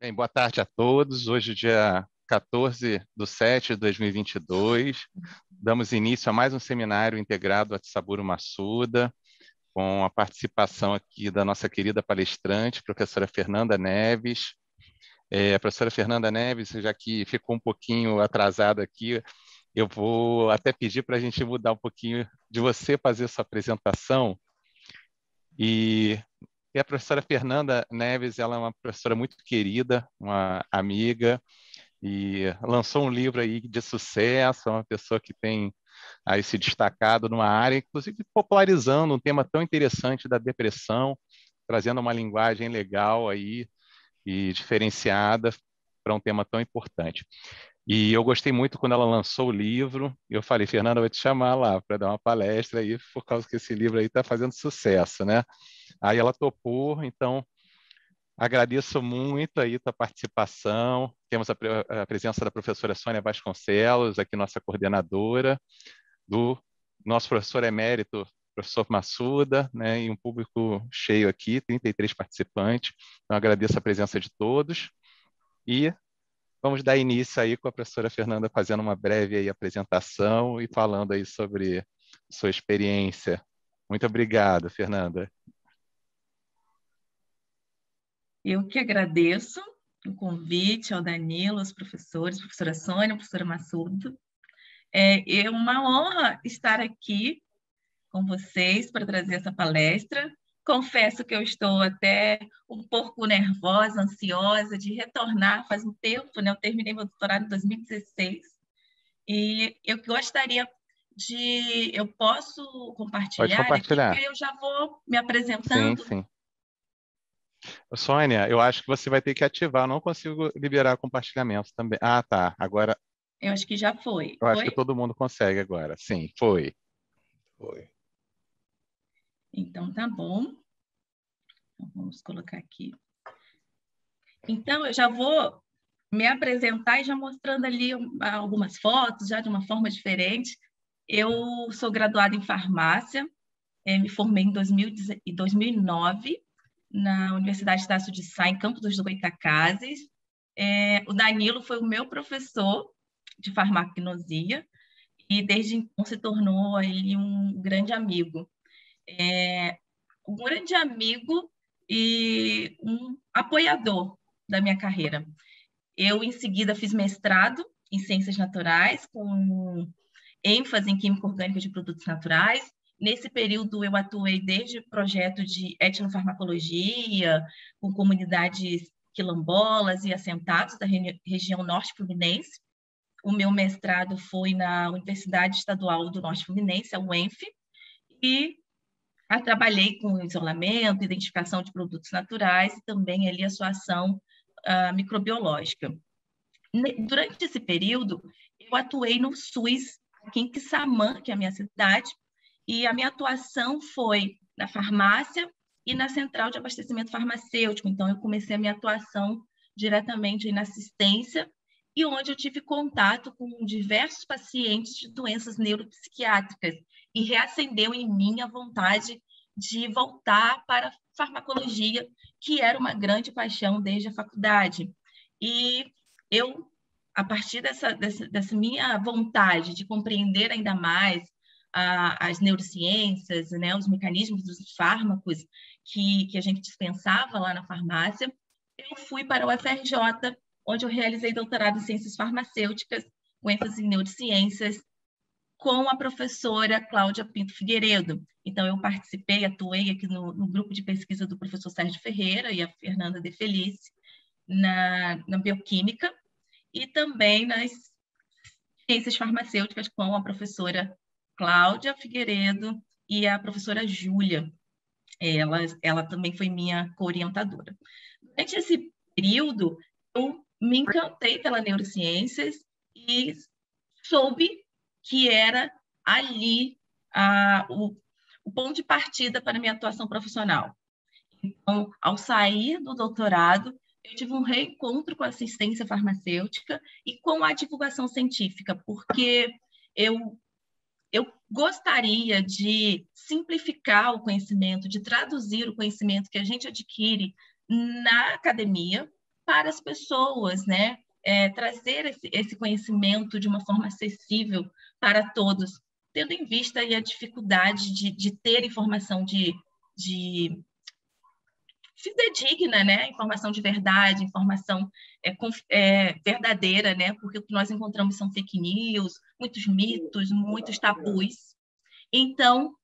Bem, boa tarde a todos. Hoje, dia 14/7/2022, damos início a mais um seminário integrado a Saburo Massuda, com a participação aqui da nossa querida palestrante, professora Fernanda Neves. A professora Fernanda Neves, já que ficou um pouquinho atrasada aqui, eu vou até pedir para a gente mudar um pouquinho de você fazer sua apresentação. E a professora Fernanda Neves, ela é uma professora muito querida, uma amiga, e lançou um livro aí de sucesso, é uma pessoa que tem aí se destacado numa área, inclusive popularizando um tema tão interessante da depressão, trazendo uma linguagem legal aí e diferenciada para um tema tão importante. E eu gostei muito quando ela lançou o livro, e eu falei, Fernanda, eu vou te chamar lá para dar uma palestra aí, por causa que esse livro aí está fazendo sucesso, né? Aí ela topou, então agradeço muito aí a participação. Temos a presença da professora Sônia Vasconcelos, aqui nossa coordenadora, do nosso professor emérito, professor Massuda, né, e um público cheio aqui, 33 participantes. Então agradeço a presença de todos e vamos dar início aí com a professora Fernanda fazendo uma breve aí apresentação e falando aí sobre sua experiência. Muito obrigado, Fernanda. Eu que agradeço o convite ao Danilo, aos professores, professora Sônia, professora Massuda. É uma honra estar aqui com vocês para trazer essa palestra. Confesso que eu estou até um pouco nervosa, ansiosa de retornar. Faz um tempo, né? Eu terminei meu doutorado em 2016 e eu gostaria de... Eu posso Pode compartilhar aqui, porque compartilhar. eu já vou me Sim, apresentando. sim. Sônia, eu acho que você vai ter que ativar. Eu não consigo liberar compartilhamento também. Ah, tá. Agora, Eu acho que já foi. eu acho que Foi? todo mundo consegue agora. Sim, foi. Foi. Então, tá bom. Então, vamos colocar aqui. Então, eu já vou me apresentar e já mostrando ali algumas fotos, já de uma forma diferente. Eu sou graduada em farmácia, me formei em 2009 na Universidade Estácio de Sá, em Campos dos Goytacazes. O Danilo foi o meu professor de farmacognosia e desde então se tornou ele um grande amigo. Um grande amigo e um apoiador da minha carreira. Eu, em seguida, fiz mestrado em Ciências Naturais, com ênfase em Química Orgânica de Produtos Naturais. Nesse período, eu atuei desde projeto de etnofarmacologia, com comunidades quilombolas e assentados da região norte fluminense. O meu mestrado foi na Universidade Estadual do Norte Fluminense, a UENF, e trabalhei com isolamento, identificação de produtos naturais e também ali a sua ação microbiológica. Durante esse período, eu atuei no SUS, aqui em Quissamã, que é a minha cidade, e a minha atuação foi na farmácia e na central de abastecimento farmacêutico. Então, eu comecei a minha atuação diretamente na assistência e onde eu tive contato com diversos pacientes de doenças neuropsiquiátricas e reacendeu em mim a vontade de voltar para a farmacologia, que era uma grande paixão desde a faculdade. E eu, a partir dessa minha vontade de compreender ainda mais as neurociências, né, os mecanismos dos fármacos que a gente dispensava lá na farmácia, eu fui para o UFRJ, onde eu realizei doutorado em ciências farmacêuticas, com ênfase em neurociências, com a professora Cláudia Pinto Figueiredo. Então, eu participei, atuei aqui no grupo de pesquisa do professor Sérgio Ferreira e a Fernanda De Felice, na bioquímica, e também nas ciências farmacêuticas com a professora Cláudia Figueiredo e a professora Júlia. Ela também foi minha co-orientadora. Durante esse período, eu me encantei pela neurociências e soube que era ali o ponto de partida para a minha atuação profissional. Então, ao sair do doutorado, eu tive um reencontro com a assistência farmacêutica e com a divulgação científica, porque eu gostaria de simplificar o conhecimento, de traduzir o conhecimento que a gente adquire na academia para as pessoas, né? Trazer esse conhecimento de uma forma acessível para todos, tendo em vista aí a dificuldade de ter informação de fidedigna, né? Informação de verdade, informação verdadeira, né? Porque o que nós encontramos são fake news, muitos mitos, muitos tabus. Então,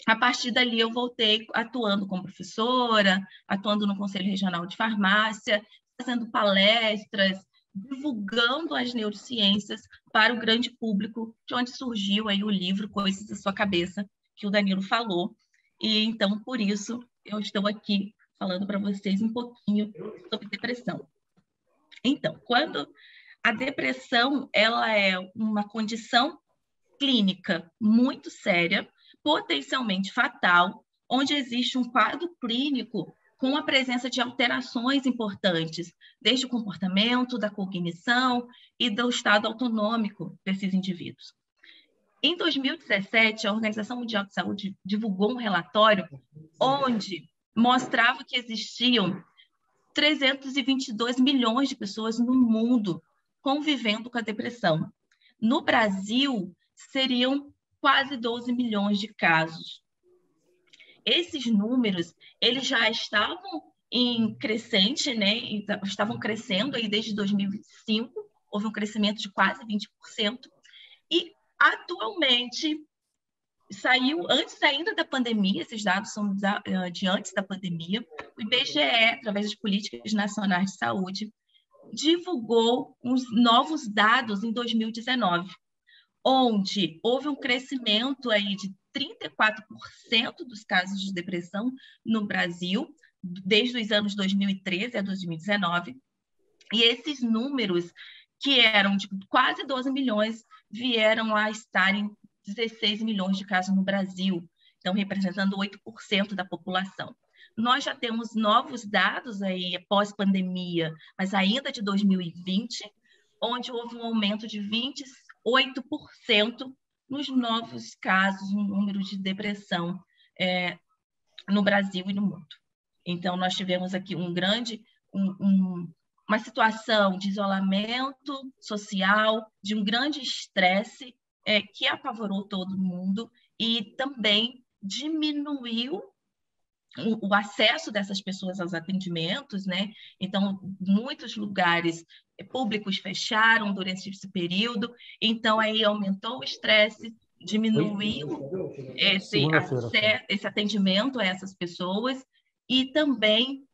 a partir dali, eu voltei atuando como professora, atuando no Conselho Regional de Farmácia, fazendo palestras, divulgando as neurociências para o grande público, de onde surgiu aí o livro Coisas da Sua Cabeça, que o Danilo falou. E então, por isso, eu estou aqui falando para vocês um pouquinho sobre depressão. Então, quando a depressão ela é uma condição clínica muito séria, potencialmente fatal, onde existe um quadro clínico com a presença de alterações importantes, desde o comportamento, da cognição e do estado autonômico desses indivíduos. Em 2017, a Organização Mundial de Saúde divulgou um relatório onde mostrava que existiam 322 milhões de pessoas no mundo convivendo com a depressão. No Brasil, seriam quase 12 milhões de casos. Esses números, eles já estavam em crescente, né? Estavam crescendo aí desde 2005, houve um crescimento de quase 20%, e atualmente saiu, antes ainda da pandemia, esses dados são de antes da pandemia, o IBGE, através das Políticas Nacionais de Saúde, divulgou os novos dados em 2019, onde houve um crescimento aí de 34% dos casos de depressão no Brasil, desde os anos 2013 a 2019, e esses números, que eram de quase 12 milhões, vieram a estar em 16 milhões de casos no Brasil, então representando 8% da população. Nós já temos novos dados aí pós-pandemia, mas ainda de 2020, onde houve um aumento de 28% nos novos casos, no número de depressão no Brasil e no mundo. Então, nós tivemos aqui uma situação de isolamento social, de um grande estresse que apavorou todo mundo e também diminuiu o acesso dessas pessoas aos atendimentos, né? Então, muitos lugares públicos fecharam durante esse período, então aí aumentou o estresse, diminuiu esse atendimento a essas pessoas e também,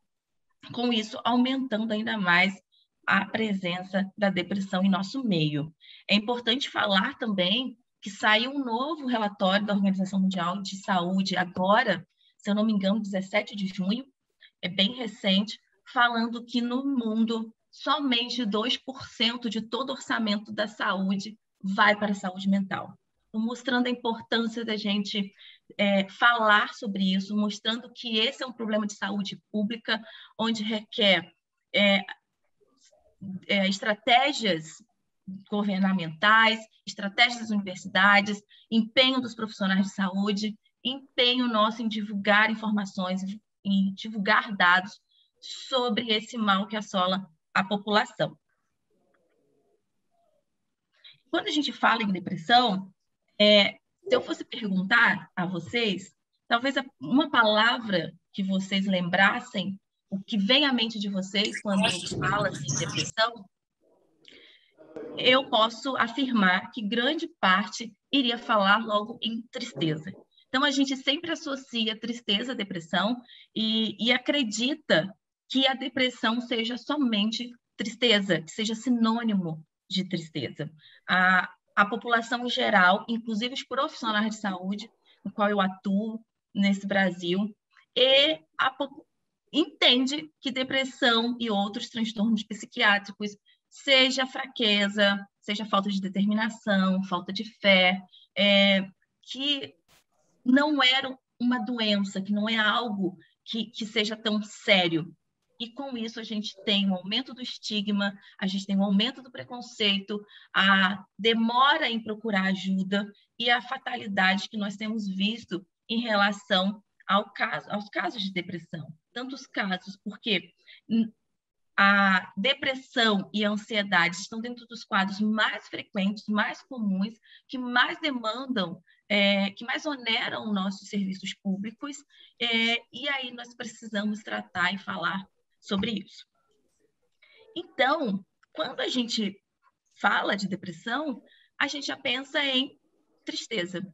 com isso, aumentando ainda mais a presença da depressão em nosso meio. É importante falar também que saiu um novo relatório da Organização Mundial de Saúde agora, se eu não me engano, 17 de junho, é bem recente, falando que no mundo somente 2% de todo o orçamento da saúde vai para a saúde mental. Mostrando a importância da gente falar sobre isso, mostrando que esse é um problema de saúde pública, onde requer estratégias governamentais, estratégias das universidades, empenho dos profissionais de saúde, empenho nosso em divulgar informações, em divulgar dados sobre esse mal que assola a população. Quando a gente fala em depressão, se eu fosse perguntar a vocês, talvez uma palavra que vocês lembrassem, o que vem à mente de vocês quando fala-se em depressão, eu posso afirmar que grande parte iria falar logo em tristeza. Então, a gente sempre associa tristeza à depressão e acredita que a depressão seja somente tristeza, que seja sinônimo de tristeza. A população em geral, inclusive os profissionais de saúde, no qual eu atuo nesse Brasil, entende que depressão e outros transtornos psiquiátricos seja fraqueza, seja falta de determinação, falta de fé, que não era uma doença, que não é algo que seja tão sério. E com isso a gente tem um aumento do estigma, a gente tem um aumento do preconceito, a demora em procurar ajuda e a fatalidade que nós temos visto em relação aos casos de depressão. Tantos casos, porque a depressão e a ansiedade estão dentro dos quadros mais frequentes, mais comuns, que mais demandam, que mais oneram nossos serviços públicos, e aí nós precisamos tratar e falar sobre isso. Então, quando a gente fala de depressão, a gente já pensa em tristeza.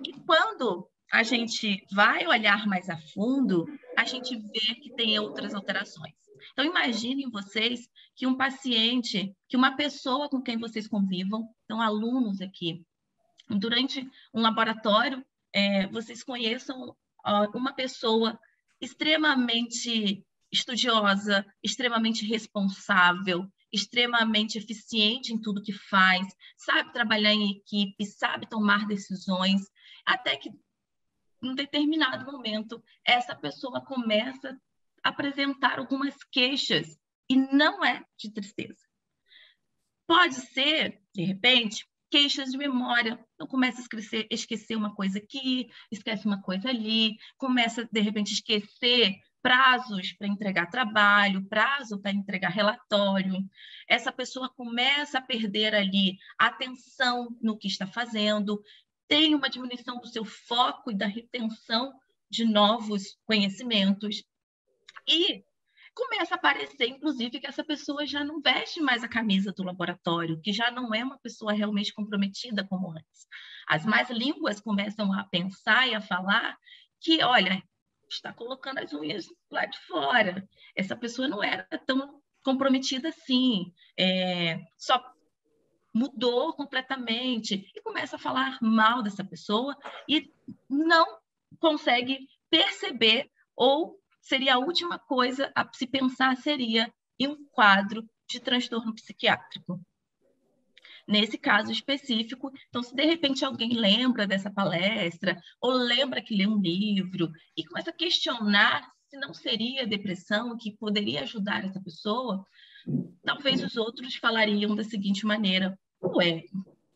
E quando a gente vai olhar mais a fundo, a gente vê que tem outras alterações. Então, imaginem vocês que um paciente, que uma pessoa com quem vocês convivam, então, alunos aqui, durante um laboratório, vocês conheçam uma pessoa extremamente estudiosa, extremamente responsável, extremamente eficiente em tudo que faz, sabe trabalhar em equipe, sabe tomar decisões, até que, em um determinado momento, essa pessoa começa a apresentar algumas queixas, e não é de tristeza. Pode ser, de repente, queixas de memória. Então, começa a esquecer uma coisa aqui, esquece uma coisa ali, começa, de repente, a esquecer prazos para entregar trabalho, prazo para entregar relatório. Essa pessoa começa a perder ali a atenção no que está fazendo, tem uma diminuição do seu foco e da retenção de novos conhecimentos. E começa a aparecer, inclusive, que essa pessoa já não veste mais a camisa do laboratório, que já não é uma pessoa realmente comprometida como antes. As más línguas começam a pensar e a falar que, olha, está colocando as unhas lá de fora. Essa pessoa não era tão comprometida assim, só mudou completamente. E começa a falar mal dessa pessoa e não consegue perceber, ou seria a última coisa a se pensar seria em um quadro de transtorno psiquiátrico. Nesse caso específico, então, se de repente alguém lembra dessa palestra, ou lembra que lê um livro, e começa a questionar se não seria depressão que poderia ajudar essa pessoa, talvez os outros falariam da seguinte maneira: ué,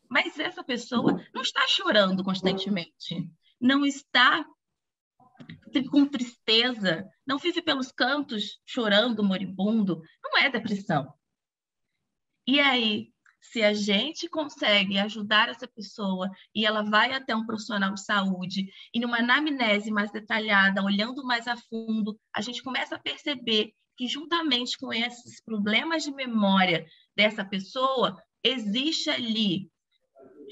mas essa pessoa não está chorando constantemente, não está com tristeza, não vive pelos cantos chorando, moribundo, não é depressão. E aí, se a gente consegue ajudar essa pessoa e ela vai até um profissional de saúde e numa anamnese mais detalhada, olhando mais a fundo, a gente começa a perceber que juntamente com esses problemas de memória dessa pessoa, existe ali,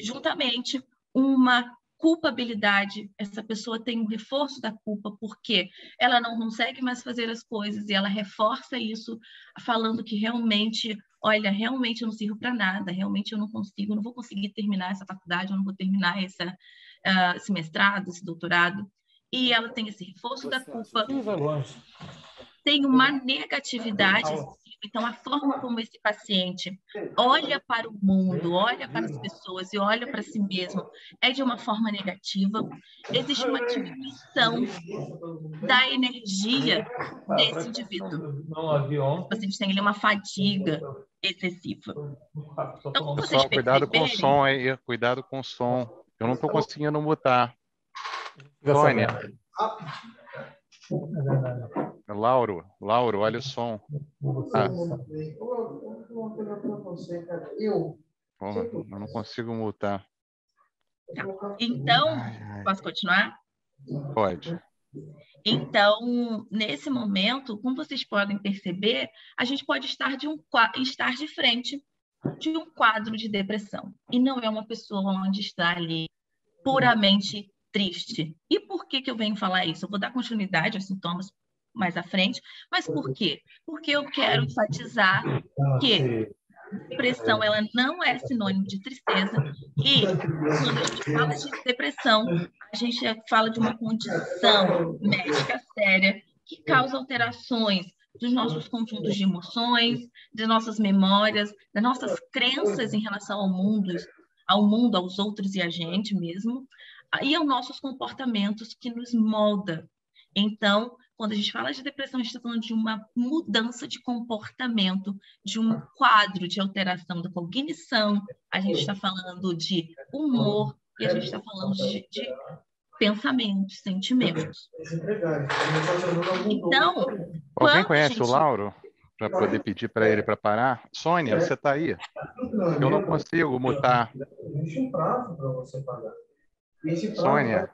juntamente, uma culpabilidade. Essa pessoa tem um reforço da culpa porque ela não consegue mais fazer as coisas e ela reforça isso falando que realmente, olha, realmente eu não sirvo para nada, realmente eu não consigo, não vou conseguir terminar essa faculdade, eu não vou terminar esse mestrado, esse doutorado. E ela tem esse reforço da culpa, tem uma negatividade. Então, a forma como esse paciente olha para o mundo, olha para as pessoas e olha para si mesmo é de uma forma negativa. Existe uma diminuição da energia desse indivíduo. O paciente tem ali uma fadiga excessiva. Então, como vocês Pessoal, cuidado com o perceberem... som aí, cuidado com o som. Eu não estou conseguindo mutar. Tônia. Lauro, olha o som. Porra, eu não consigo mutar. Tá. Então, posso continuar? Pode. Então, nesse momento, como vocês podem perceber, a gente pode estar de frente de um quadro de depressão. E não é uma pessoa onde está ali puramente triste. E por que eu venho falar isso? Eu vou dar continuidade aos sintomas mais à frente, mas por quê? Porque eu quero enfatizar que depressão ela não é sinônimo de tristeza, e quando a gente fala de depressão, a gente fala de uma condição médica séria que causa alterações dos nossos conjuntos de emoções, das nossas memórias, das nossas crenças em relação ao mundo, aos outros e a gente mesmo, e aos nossos comportamentos que nos molda. Então, quando a gente fala de depressão, a gente está falando de uma mudança de comportamento, de um quadro de alteração da cognição, a gente está falando de humor, e a gente está falando de pensamentos, sentimentos. Então, alguém conhece o Lauro para poder pedir para ele para parar? Sônia, você está aí? Eu não consigo mutar. Sônia.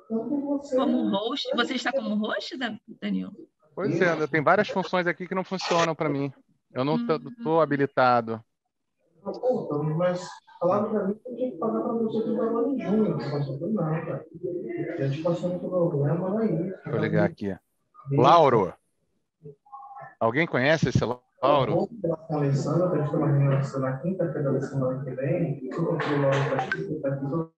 Como host, você está como host, Danilo? Pois é, tem várias funções aqui que não funcionam para mim. Eu não estou habilitado. Mas falaram para mim que eu tinha que pagar para você que agora em junho. Não, cara. A gente passou muito problema aí. Deixa eu ligar aqui. Lauro. Alguém conhece esse Lauro? Vou falar com a Alessandra, a gente tem uma reunião na quinta-feira da semana que vem. O Lauro está aqui.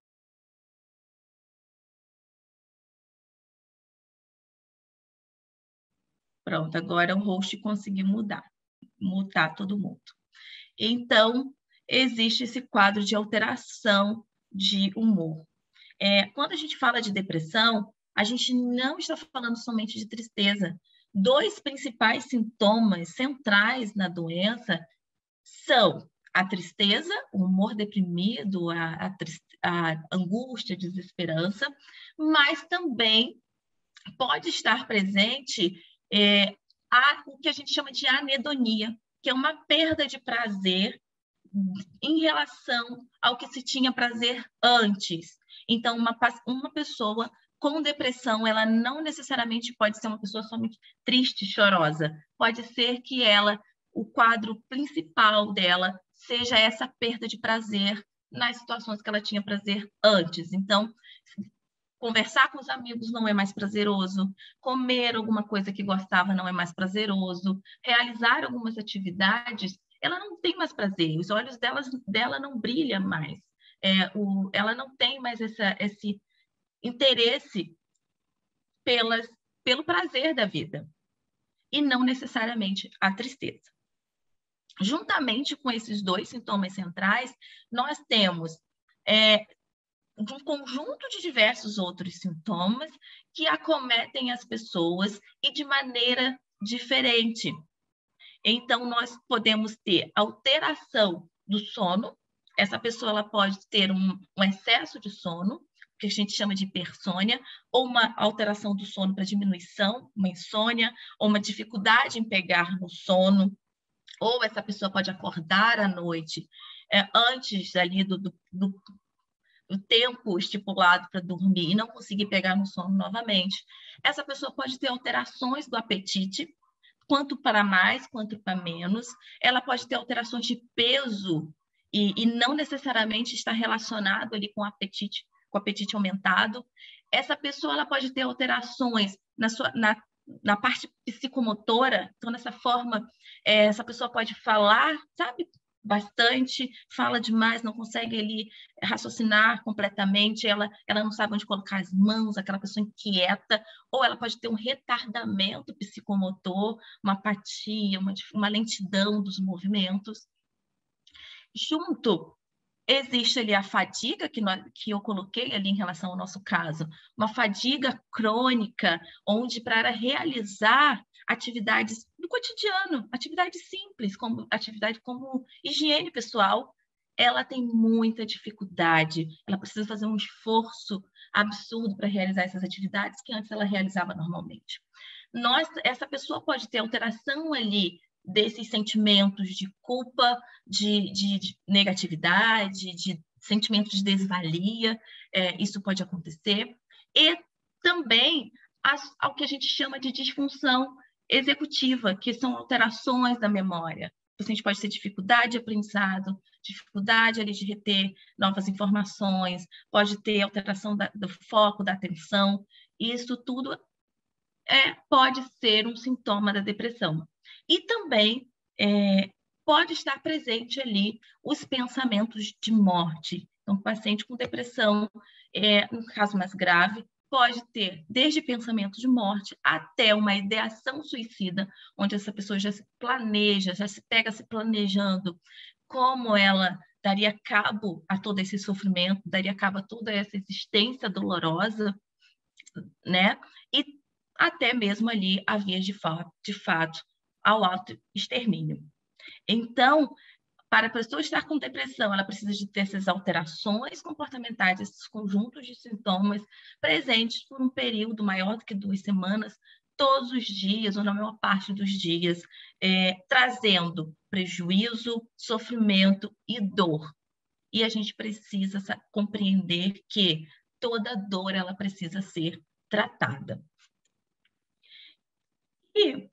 Pronto, agora o host conseguiu mutar todo mundo. Então, existe esse quadro de alteração de humor. Quando a gente fala de depressão, a gente não está falando somente de tristeza. 2 principais sintomas centrais na doença são a tristeza, o humor deprimido, a angústia, a desesperança, mas também pode estar presente o que a gente chama de anedonia, que é uma perda de prazer em relação ao que se tinha prazer antes. Então, uma pessoa com depressão, ela não necessariamente pode ser uma pessoa somente triste, chorosa. Pode ser que o quadro principal dela seja essa perda de prazer nas situações que ela tinha prazer antes. Então, conversar com os amigos não é mais prazeroso, comer alguma coisa que gostava não é mais prazeroso, realizar algumas atividades, ela não tem mais prazer, os olhos dela não brilham mais, ela não tem mais esse interesse pelo prazer da vida, e não necessariamente a tristeza. Juntamente com esses 2 sintomas centrais, nós temos um conjunto de diversos outros sintomas que acometem as pessoas e de maneira diferente. Então, nós podemos ter alteração do sono. Essa pessoa ela pode ter um excesso de sono, que a gente chama de hipersônia, ou uma alteração do sono para diminuição, uma insônia, ou uma dificuldade em pegar no sono, ou essa pessoa pode acordar à noite antes ali do tempo estipulado para dormir e não conseguir pegar no sono novamente. Essa pessoa pode ter alterações do apetite, quanto para mais, quanto para menos. Ela pode ter alterações de peso e não necessariamente está relacionado ali com o apetite aumentado. Essa pessoa ela pode ter alterações na parte psicomotora. Então, nessa forma, essa pessoa pode falar, sabe, bastante, fala demais, não consegue ali raciocinar completamente, ela não sabe onde colocar as mãos, aquela pessoa inquieta, ou ela pode ter um retardamento psicomotor, uma apatia, uma lentidão dos movimentos. Junto, existe ali a fadiga que eu coloquei ali em relação ao nosso caso, uma fadiga crônica, onde para realizar atividades do cotidiano, atividades simples, como higiene pessoal, ela tem muita dificuldade, ela precisa fazer um esforço absurdo para realizar essas atividades que antes ela realizava normalmente. Essa pessoa pode ter alteração ali desses sentimentos de culpa, de negatividade, de sentimento de desvalia, isso pode acontecer. E também ao que a gente chama de disfunção executiva, que são alterações da memória. O paciente pode ter dificuldade de aprendizado, dificuldade ali de reter novas informações, pode ter alteração do foco, da atenção. Isso tudo pode ser um sintoma da depressão. E também pode estar presente ali os pensamentos de morte. Então, o paciente com depressão, no caso mais grave, pode ter desde pensamento de morte até uma ideação suicida, onde essa pessoa já se planeja, já se pega se planejando como ela daria cabo a todo esse sofrimento, daria cabo a toda essa existência dolorosa, né? E até mesmo ali a vias de fato ao autoextermínio. Então, para a pessoa estar com depressão, ela precisa de ter essas alterações comportamentais, esses conjuntos de sintomas presentes por um período maior do que 2 semanas, todos os dias, ou na maior parte dos dias, trazendo prejuízo, sofrimento e dor. E a gente precisa compreender que toda dor ela precisa ser tratada. E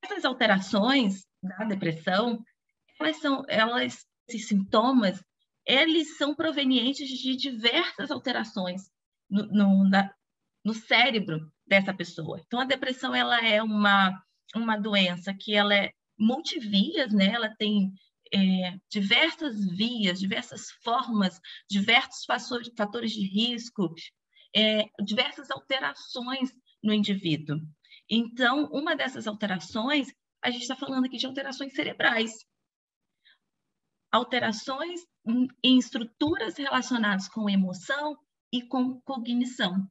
essas alterações da depressão, esses sintomas, eles são provenientes de diversas alterações no cérebro dessa pessoa. Então, a depressão ela é uma doença que ela é multivias, né? Ela tem diversas vias, diversas formas, diversos fatores de risco, diversas alterações no indivíduo. Então, uma dessas alterações, a gente está falando aqui de alterações cerebrais. Alterações em estruturas relacionadas com emoção e com cognição.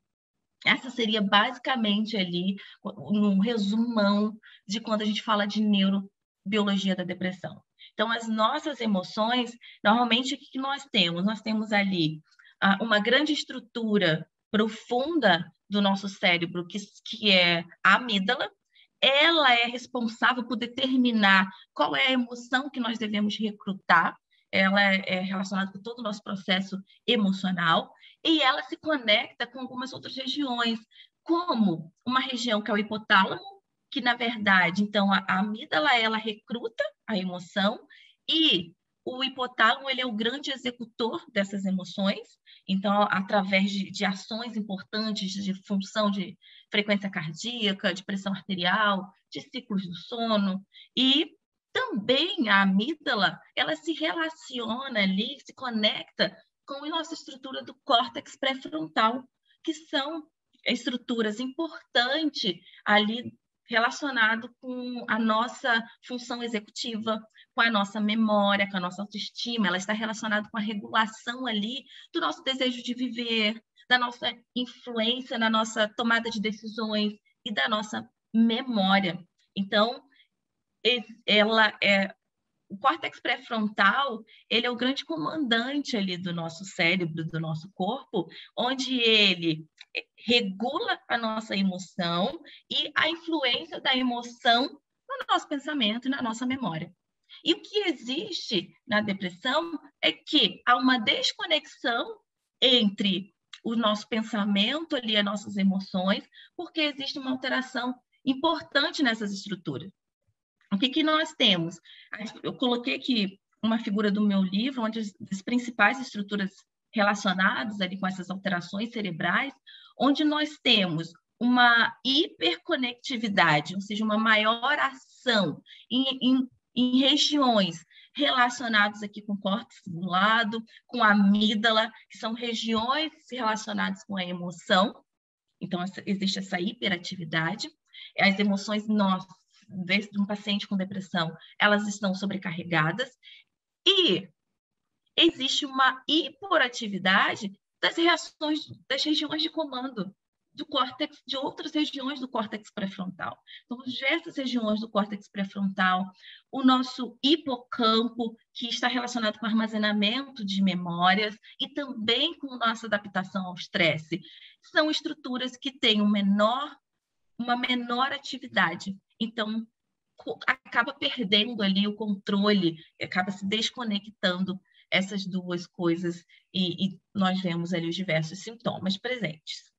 Essa seria basicamente ali um resumão de quando a gente fala de neurobiologia da depressão. Então, as nossas emoções, normalmente, o que nós temos? Nós temos ali uma grande estrutura profunda do nosso cérebro, que é a amígdala. Ela é responsável por determinar qual é a emoção que nós devemos recrutar. Ela é relacionada com todo o nosso processo emocional e ela se conecta com algumas outras regiões, como uma região que é o hipotálamo, que, na verdade, então, a amígdala, ela recruta a emoção e o hipotálamo, ele é o grande executor dessas emoções. Então, através de ações importantes de função de frequência cardíaca, de pressão arterial, de ciclos do sono. E também a amígdala, ela se relaciona ali, se conecta com a nossa estrutura do córtex pré-frontal, que são estruturas importantes ali relacionado com a nossa função executiva, com a nossa memória, com a nossa autoestima. Ela está relacionada com a regulação ali do nosso desejo de viver, da nossa influência na nossa tomada de decisões e da nossa memória. Então, o córtex pré-frontal, ele é o grande comandante ali do nosso cérebro, do nosso corpo, onde ele regula a nossa emoção e a influência da emoção no nosso pensamento e na nossa memória. E o que existe na depressão é que há uma desconexão entre o nosso pensamento ali, as nossas emoções, porque existe uma alteração importante nessas estruturas. O que nós temos? Eu coloquei aqui uma figura do meu livro, onde as principais estruturas relacionadas ali com essas alterações cerebrais, onde nós temos uma hiperconectividade, ou seja, uma maior ação em regiões relacionadas aqui com o córtex cingulado, com a amígdala, que são regiões relacionadas com a emoção. Então, existe essa hiperatividade. As emoções nossas, de um paciente com depressão, elas estão sobrecarregadas e existe uma hiperatividade das regiões de comando do córtex, de outras regiões do córtex pré-frontal. Então, diversas regiões do córtex pré-frontal, o nosso hipocampo, que está relacionado com o armazenamento de memórias e também com nossa adaptação ao estresse, são estruturas que têm uma menor atividade. Então, acaba perdendo ali o controle, acaba se desconectando essas duas coisas e nós vemos ali os diversos sintomas presentes.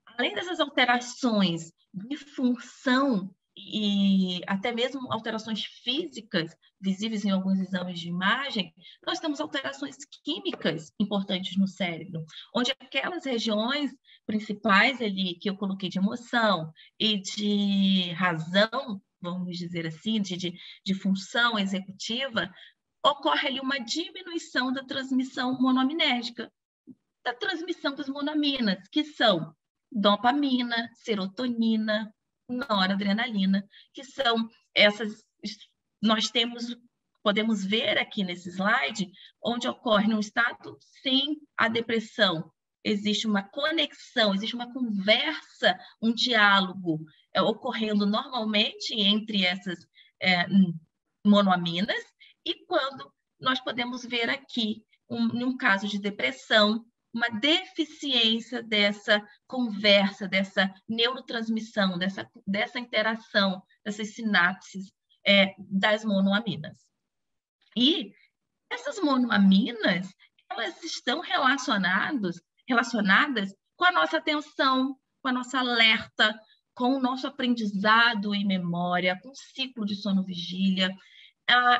Além dessas alterações de função e até mesmo alterações físicas visíveis em alguns exames de imagem, nós temos alterações químicas importantes no cérebro, onde aquelas regiões principais ali que eu coloquei de emoção e de razão, vamos dizer assim, de função executiva, ocorre ali uma diminuição da transmissão monoaminérgica, da transmissão das monoaminas, que são dopamina, serotonina, noradrenalina, que são essas. Nós podemos ver aqui nesse slide, onde ocorre num estado sem a depressão. Existe uma conexão, existe uma conversa, um diálogo ocorrendo normalmente entre essas monoaminas, e quando nós podemos ver aqui, num caso de depressão, uma deficiência dessa conversa, dessa neurotransmissão, dessa interação, dessas sinapses das monoaminas. E essas monoaminas, elas estão relacionadas com a nossa atenção, com a nossa alerta, com o nosso aprendizado e memória, com o ciclo de sono-vigília,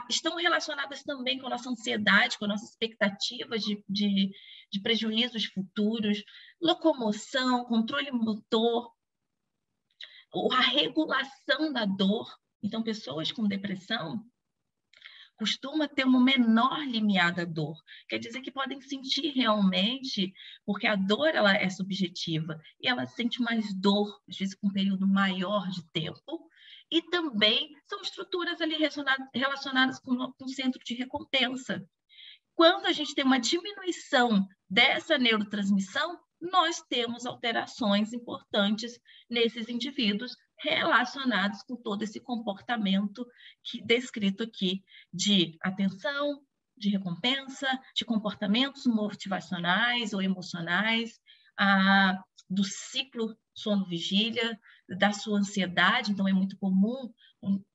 estão relacionadas também com a nossa ansiedade, com a nossa expectativa de prejuízos futuros, locomoção, controle motor, a regulação da dor. Então, pessoas com depressão costuma ter um menor limiar da dor. Quer dizer que podem sentir realmente, porque a dor ela é subjetiva, e ela sente mais dor, às vezes com um período maior de tempo, e também são estruturas ali relacionadas com o centro de recompensa. Quando a gente tem uma diminuição dessa neurotransmissão, nós temos alterações importantes nesses indivíduos relacionados com todo esse comportamento descrito aqui de atenção, de recompensa, de comportamentos motivacionais ou emocionais, do ciclo sono-vigília, da sua ansiedade. Então, é muito comum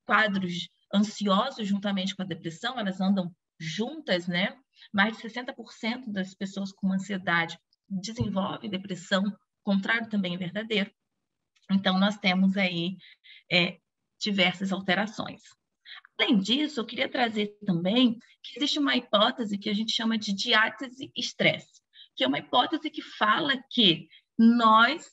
quadros ansiosos juntamente com a depressão, elas andam juntas, né? Mais de 60% das pessoas com ansiedade desenvolvem depressão, o contrário também é verdadeiro. Então, nós temos aí diversas alterações. Além disso, eu queria trazer também que existe uma hipótese que a gente chama de diátese-estresse, que é uma hipótese que fala que nós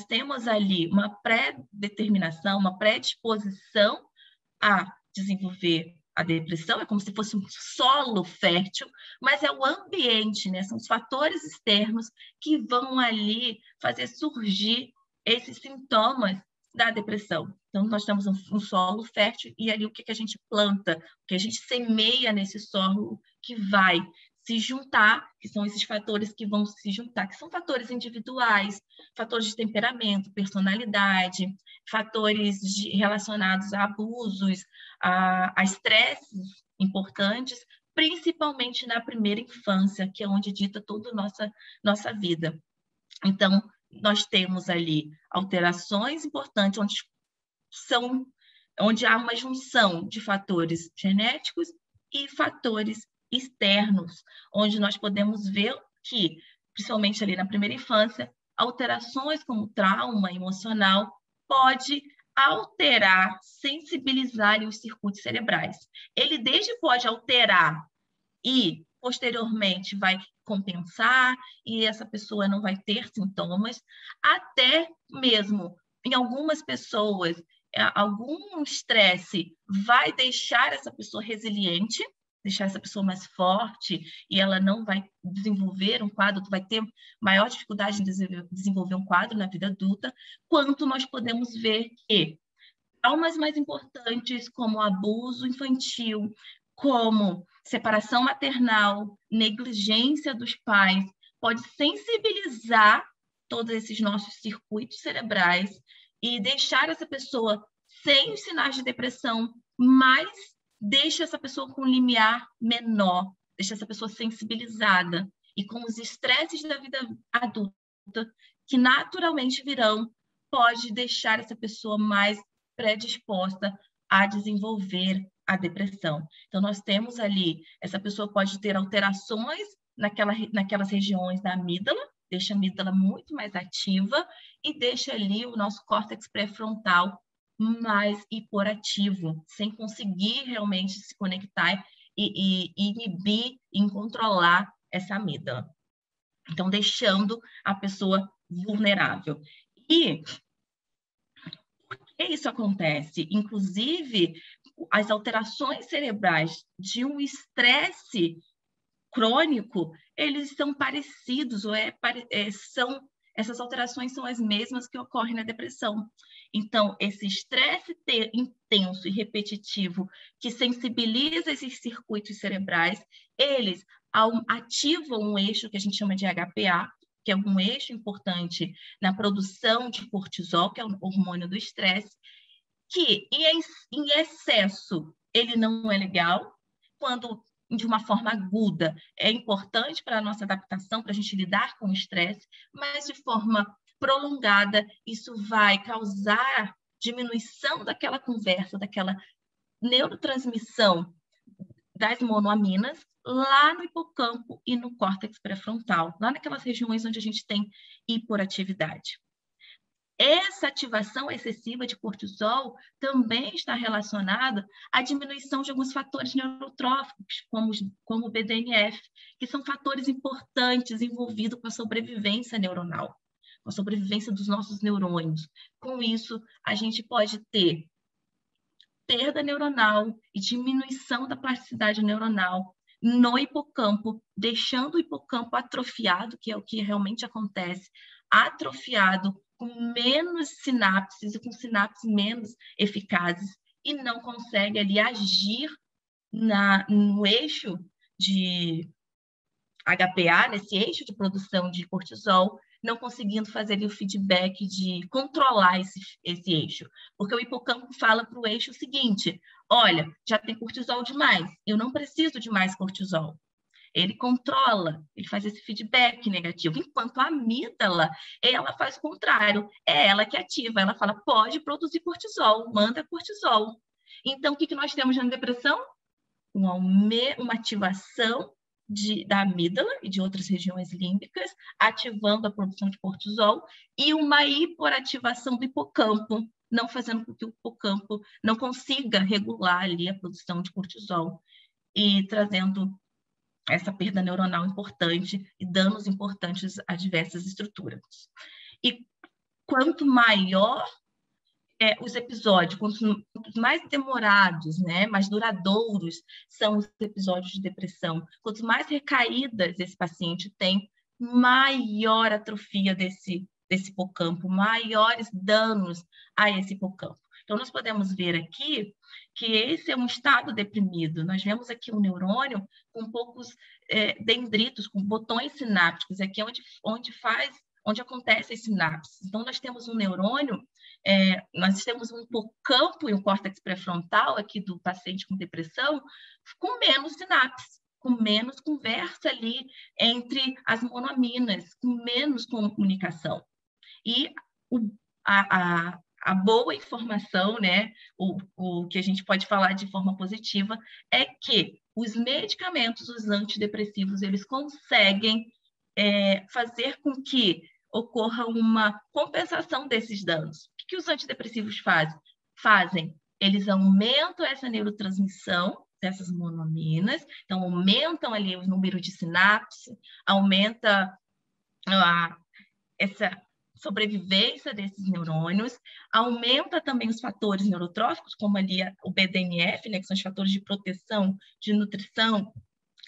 temos ali uma pré-determinação, uma predisposição a desenvolver a depressão, é como se fosse um solo fértil, mas é o ambiente, né? São os fatores externos que vão ali fazer surgir esses sintomas da depressão. Então, nós temos um solo fértil e ali o que a gente planta, o que a gente semeia nesse solo que vai se juntar, que são esses fatores que vão se juntar, que são fatores individuais, fatores de temperamento, personalidade, fatores relacionados a abusos, a estresses importantes, principalmente na primeira infância, que é onde dita toda a nossa vida. Então, nós temos ali alterações importantes, onde há uma junção de fatores genéticos e fatores externos, onde nós podemos ver que, principalmente ali na primeira infância, alterações como trauma emocional pode alterar, sensibilizar os circuitos cerebrais. Ele desde pode alterar e, posteriormente, vai compensar e essa pessoa não vai ter sintomas, até mesmo em algumas pessoas, algum estresse vai deixar essa pessoa resiliente, deixar essa pessoa mais forte e ela não vai desenvolver um quadro, vai ter maior dificuldade em desenvolver um quadro na vida adulta, quanto nós podemos ver que traumas mais importantes como abuso infantil, como separação maternal, negligência dos pais, pode sensibilizar todos esses nossos circuitos cerebrais e deixar essa pessoa sem os sinais de depressão, mas deixa essa pessoa com um limiar menor, deixa essa pessoa sensibilizada e com os estresses da vida adulta que naturalmente virão, pode deixar essa pessoa mais predisposta a desenvolver a depressão. Então, nós temos ali, essa pessoa pode ter alterações naquelas regiões da amígdala, deixa a amígdala muito mais ativa e deixa ali o nosso córtex pré-frontal mais hiperativo, sem conseguir realmente se conectar e inibir e controlar essa amígdala. Então, deixando a pessoa vulnerável. E por que isso acontece? Inclusive, as alterações cerebrais de um estresse crônico, eles são parecidos, essas alterações são as mesmas que ocorrem na depressão. Então, esse estresse intenso e repetitivo que sensibiliza esses circuitos cerebrais, eles ativam um eixo que a gente chama de HPA, que é um eixo importante na produção de cortisol, que é o hormônio do estresse, que em excesso ele não é legal, quando de uma forma aguda é importante para a nossa adaptação, para a gente lidar com o estresse, mas de forma prolongada isso vai causar diminuição daquela conversa, daquela neurotransmissão das monoaminas lá no hipocampo e no córtex pré-frontal, lá naquelas regiões onde a gente tem hiperatividade. Essa ativação excessiva de cortisol também está relacionada à diminuição de alguns fatores neurotróficos, como o BDNF, que são fatores importantes envolvidos com a sobrevivência neuronal, com a sobrevivência dos nossos neurônios. Com isso, a gente pode ter perda neuronal e diminuição da plasticidade neuronal no hipocampo, deixando o hipocampo atrofiado, que é o que realmente acontece, atrofiado, com menos sinapses e com sinapses menos eficazes, e não consegue ali agir no eixo de HPA, nesse eixo de produção de cortisol, não conseguindo fazer ali o feedback de controlar esse eixo. Porque o hipocampo fala para o eixo o seguinte: olha, já tem cortisol demais, eu não preciso de mais cortisol. Ele controla, ele faz esse feedback negativo, enquanto a amígdala, ela faz o contrário, é ela que ativa, ela fala, pode produzir cortisol, manda cortisol. Então, o que nós temos na depressão? Uma ativação da amígdala e de outras regiões límbicas, ativando a produção de cortisol, e uma hiperativação do hipocampo, não fazendo com que o hipocampo não consiga regular ali a produção de cortisol, e trazendo essa perda neuronal importante e danos importantes a diversas estruturas. E quanto maior os episódios, quanto mais demorados, né, mais duradouros são os episódios de depressão, quanto mais recaídas esse paciente tem, maior atrofia desse hipocampo, maiores danos a esse hipocampo. Então, nós podemos ver aqui que esse é um estado deprimido. Nós vemos aqui um neurônio com poucos dendritos, com botões sinápticos. Aqui é onde acontecem as sinapses. Então, nós temos um neurônio, nós temos um hipocampo e um córtex pré-frontal aqui do paciente com depressão com menos sinapses, com menos conversa ali entre as monoaminas, com menos comunicação. E a boa informação, né, o que a gente pode falar de forma positiva, é que os medicamentos, os antidepressivos, eles conseguem fazer com que ocorra uma compensação desses danos. O que os antidepressivos fazem? Eles aumentam essa neurotransmissão dessas monoaminas, então aumentam ali o número de sinapses, aumenta essa sobrevivência desses neurônios, aumenta também os fatores neurotróficos, como ali o BDNF, né, que são os fatores de proteção, de nutrição,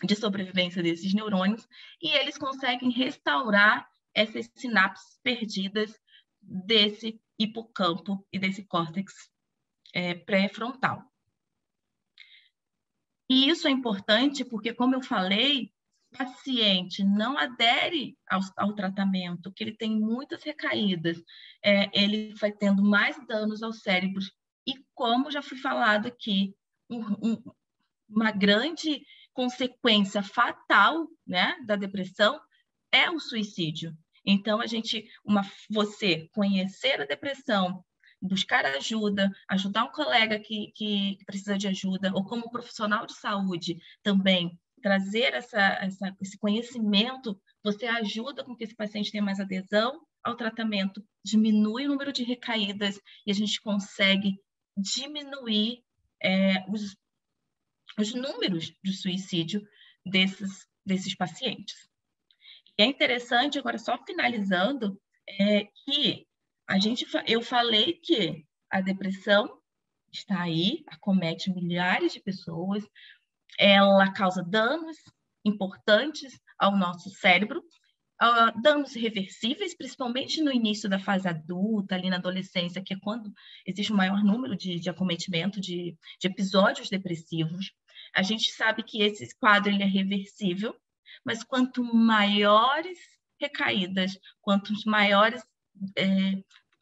de sobrevivência desses neurônios, e eles conseguem restaurar essas sinapses perdidas desse hipocampo e desse córtex pré-frontal. E isso é importante porque, como eu falei, o paciente não adere ao tratamento, que ele tem muitas recaídas, ele vai tendo mais danos ao cérebro. E como já foi falado aqui, uma grande consequência fatal, né, da depressão é o suicídio. Então, você conhecer a depressão, buscar ajuda, ajudar um colega que precisa de ajuda, ou como profissional de saúde também, trazer esse conhecimento, você ajuda com que esse paciente tenha mais adesão ao tratamento, diminui o número de recaídas e a gente consegue diminuir os números de suicídio desses pacientes. E é interessante, agora só finalizando, que eu falei que a depressão está aí, acomete milhares de pessoas, ela causa danos importantes ao nosso cérebro, danos irreversíveis, principalmente no início da fase adulta, ali na adolescência, que é quando existe o maior número de acometimento de episódios depressivos. A gente sabe que esse quadro ele é reversível, mas quanto maiores recaídas, quanto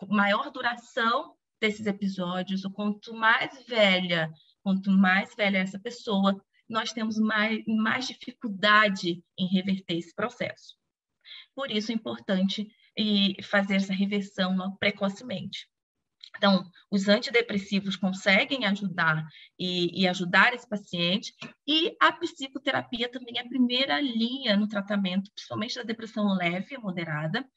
maior duração desses episódios, ou quanto mais velha essa pessoa, nós temos mais dificuldade em reverter esse processo. Por isso é importante fazer essa reversão logo precocemente. Então, os antidepressivos conseguem ajudar e ajudar esse paciente, e a psicoterapia também é a primeira linha no tratamento, principalmente da depressão leve e moderada,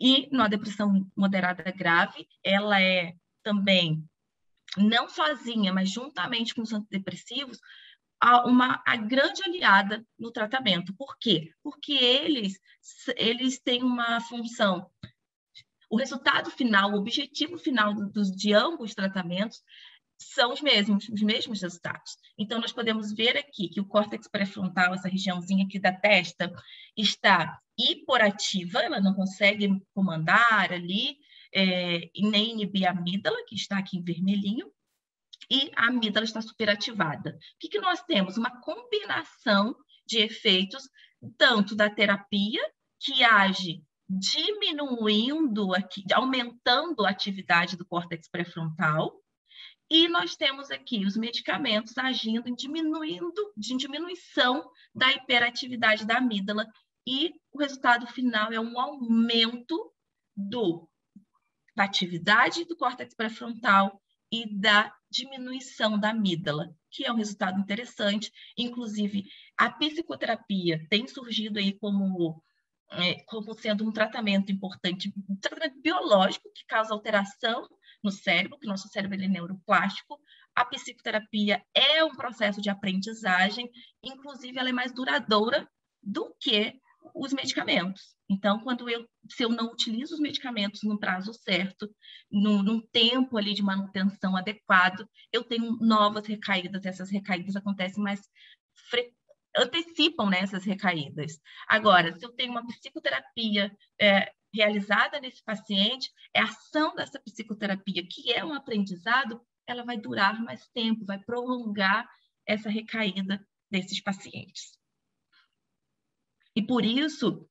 e na depressão moderada grave, ela é também, não sozinha, mas juntamente com os antidepressivos, a grande aliada no tratamento. Por quê? Porque eles têm uma função. O resultado final, o objetivo final de ambos os tratamentos são os mesmos resultados. Então, nós podemos ver aqui que o córtex pré-frontal, essa regiãozinha aqui da testa, está hiperativa, ela não consegue comandar ali, nem inibir a amígdala, que está aqui em vermelhinho, e a amígdala está superativada. O que nós temos? Uma combinação de efeitos, tanto da terapia, que age aumentando a atividade do córtex pré-frontal, e nós temos aqui os medicamentos agindo em diminuição da hiperatividade da amígdala, e o resultado final é um aumento da atividade do córtex pré-frontal e da diminuição da amígdala, que é um resultado interessante. Inclusive, a psicoterapia tem surgido aí como sendo um tratamento importante, um tratamento biológico que causa alteração no cérebro, que nosso cérebro é neuroplástico. A psicoterapia é um processo de aprendizagem, inclusive ela é mais duradoura do que os medicamentos. Então, se eu não utilizo os medicamentos no prazo certo, num tempo ali de manutenção adequado, eu tenho novas recaídas. Essas recaídas acontecem antecipam, né, essas recaídas. Agora, se eu tenho uma psicoterapia realizada nesse paciente, a ação dessa psicoterapia, que é um aprendizado, ela vai durar mais tempo, vai prolongar essa recaída desses pacientes. E por isso,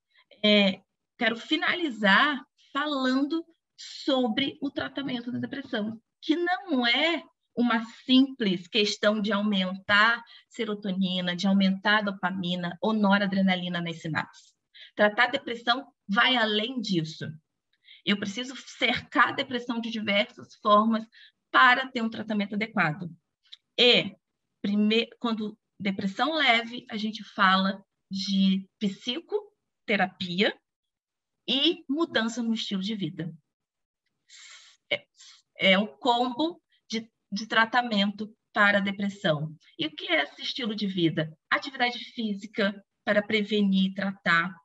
quero finalizar falando sobre o tratamento da depressão, que não é uma simples questão de aumentar serotonina, de aumentar dopamina ou noradrenalina nas sinapses. Tratar a depressão vai além disso. Eu preciso cercar a depressão de diversas formas para ter um tratamento adequado. Quando depressão leve, a gente fala de psicoterapia e mudança no estilo de vida. É um combo de tratamento para a depressão. E o que é esse estilo de vida? Atividade física para prevenir e tratar.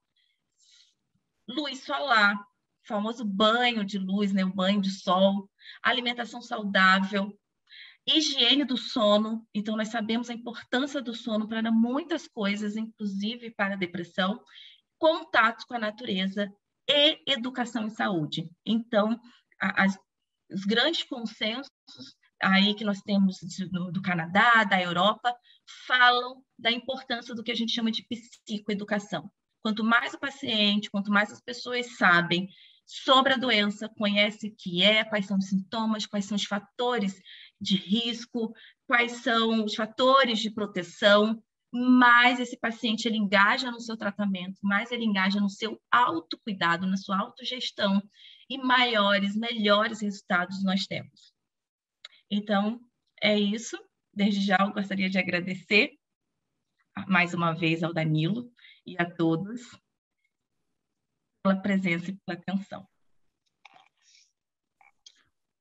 Luz solar, famoso banho de luz, né? O banho de sol. Alimentação saudável. Higiene do sono. Então, nós sabemos a importância do sono para muitas coisas, inclusive para a depressão. Contato com a natureza e educação em saúde. Então, os grandes consensos aí que nós temos do Canadá, da Europa, falam da importância do que a gente chama de psicoeducação. Quanto mais o paciente, quanto mais as pessoas sabem sobre a doença, conhecem o que é, quais são os sintomas, quais são os fatores de risco, quais são os fatores de proteção, mais esse paciente ele engaja no seu tratamento, mais ele engaja no seu autocuidado, na sua autogestão, e melhores resultados nós temos. Então, é isso. Desde já, eu gostaria de agradecer mais uma vez ao Danilo e a todos pela presença e pela atenção.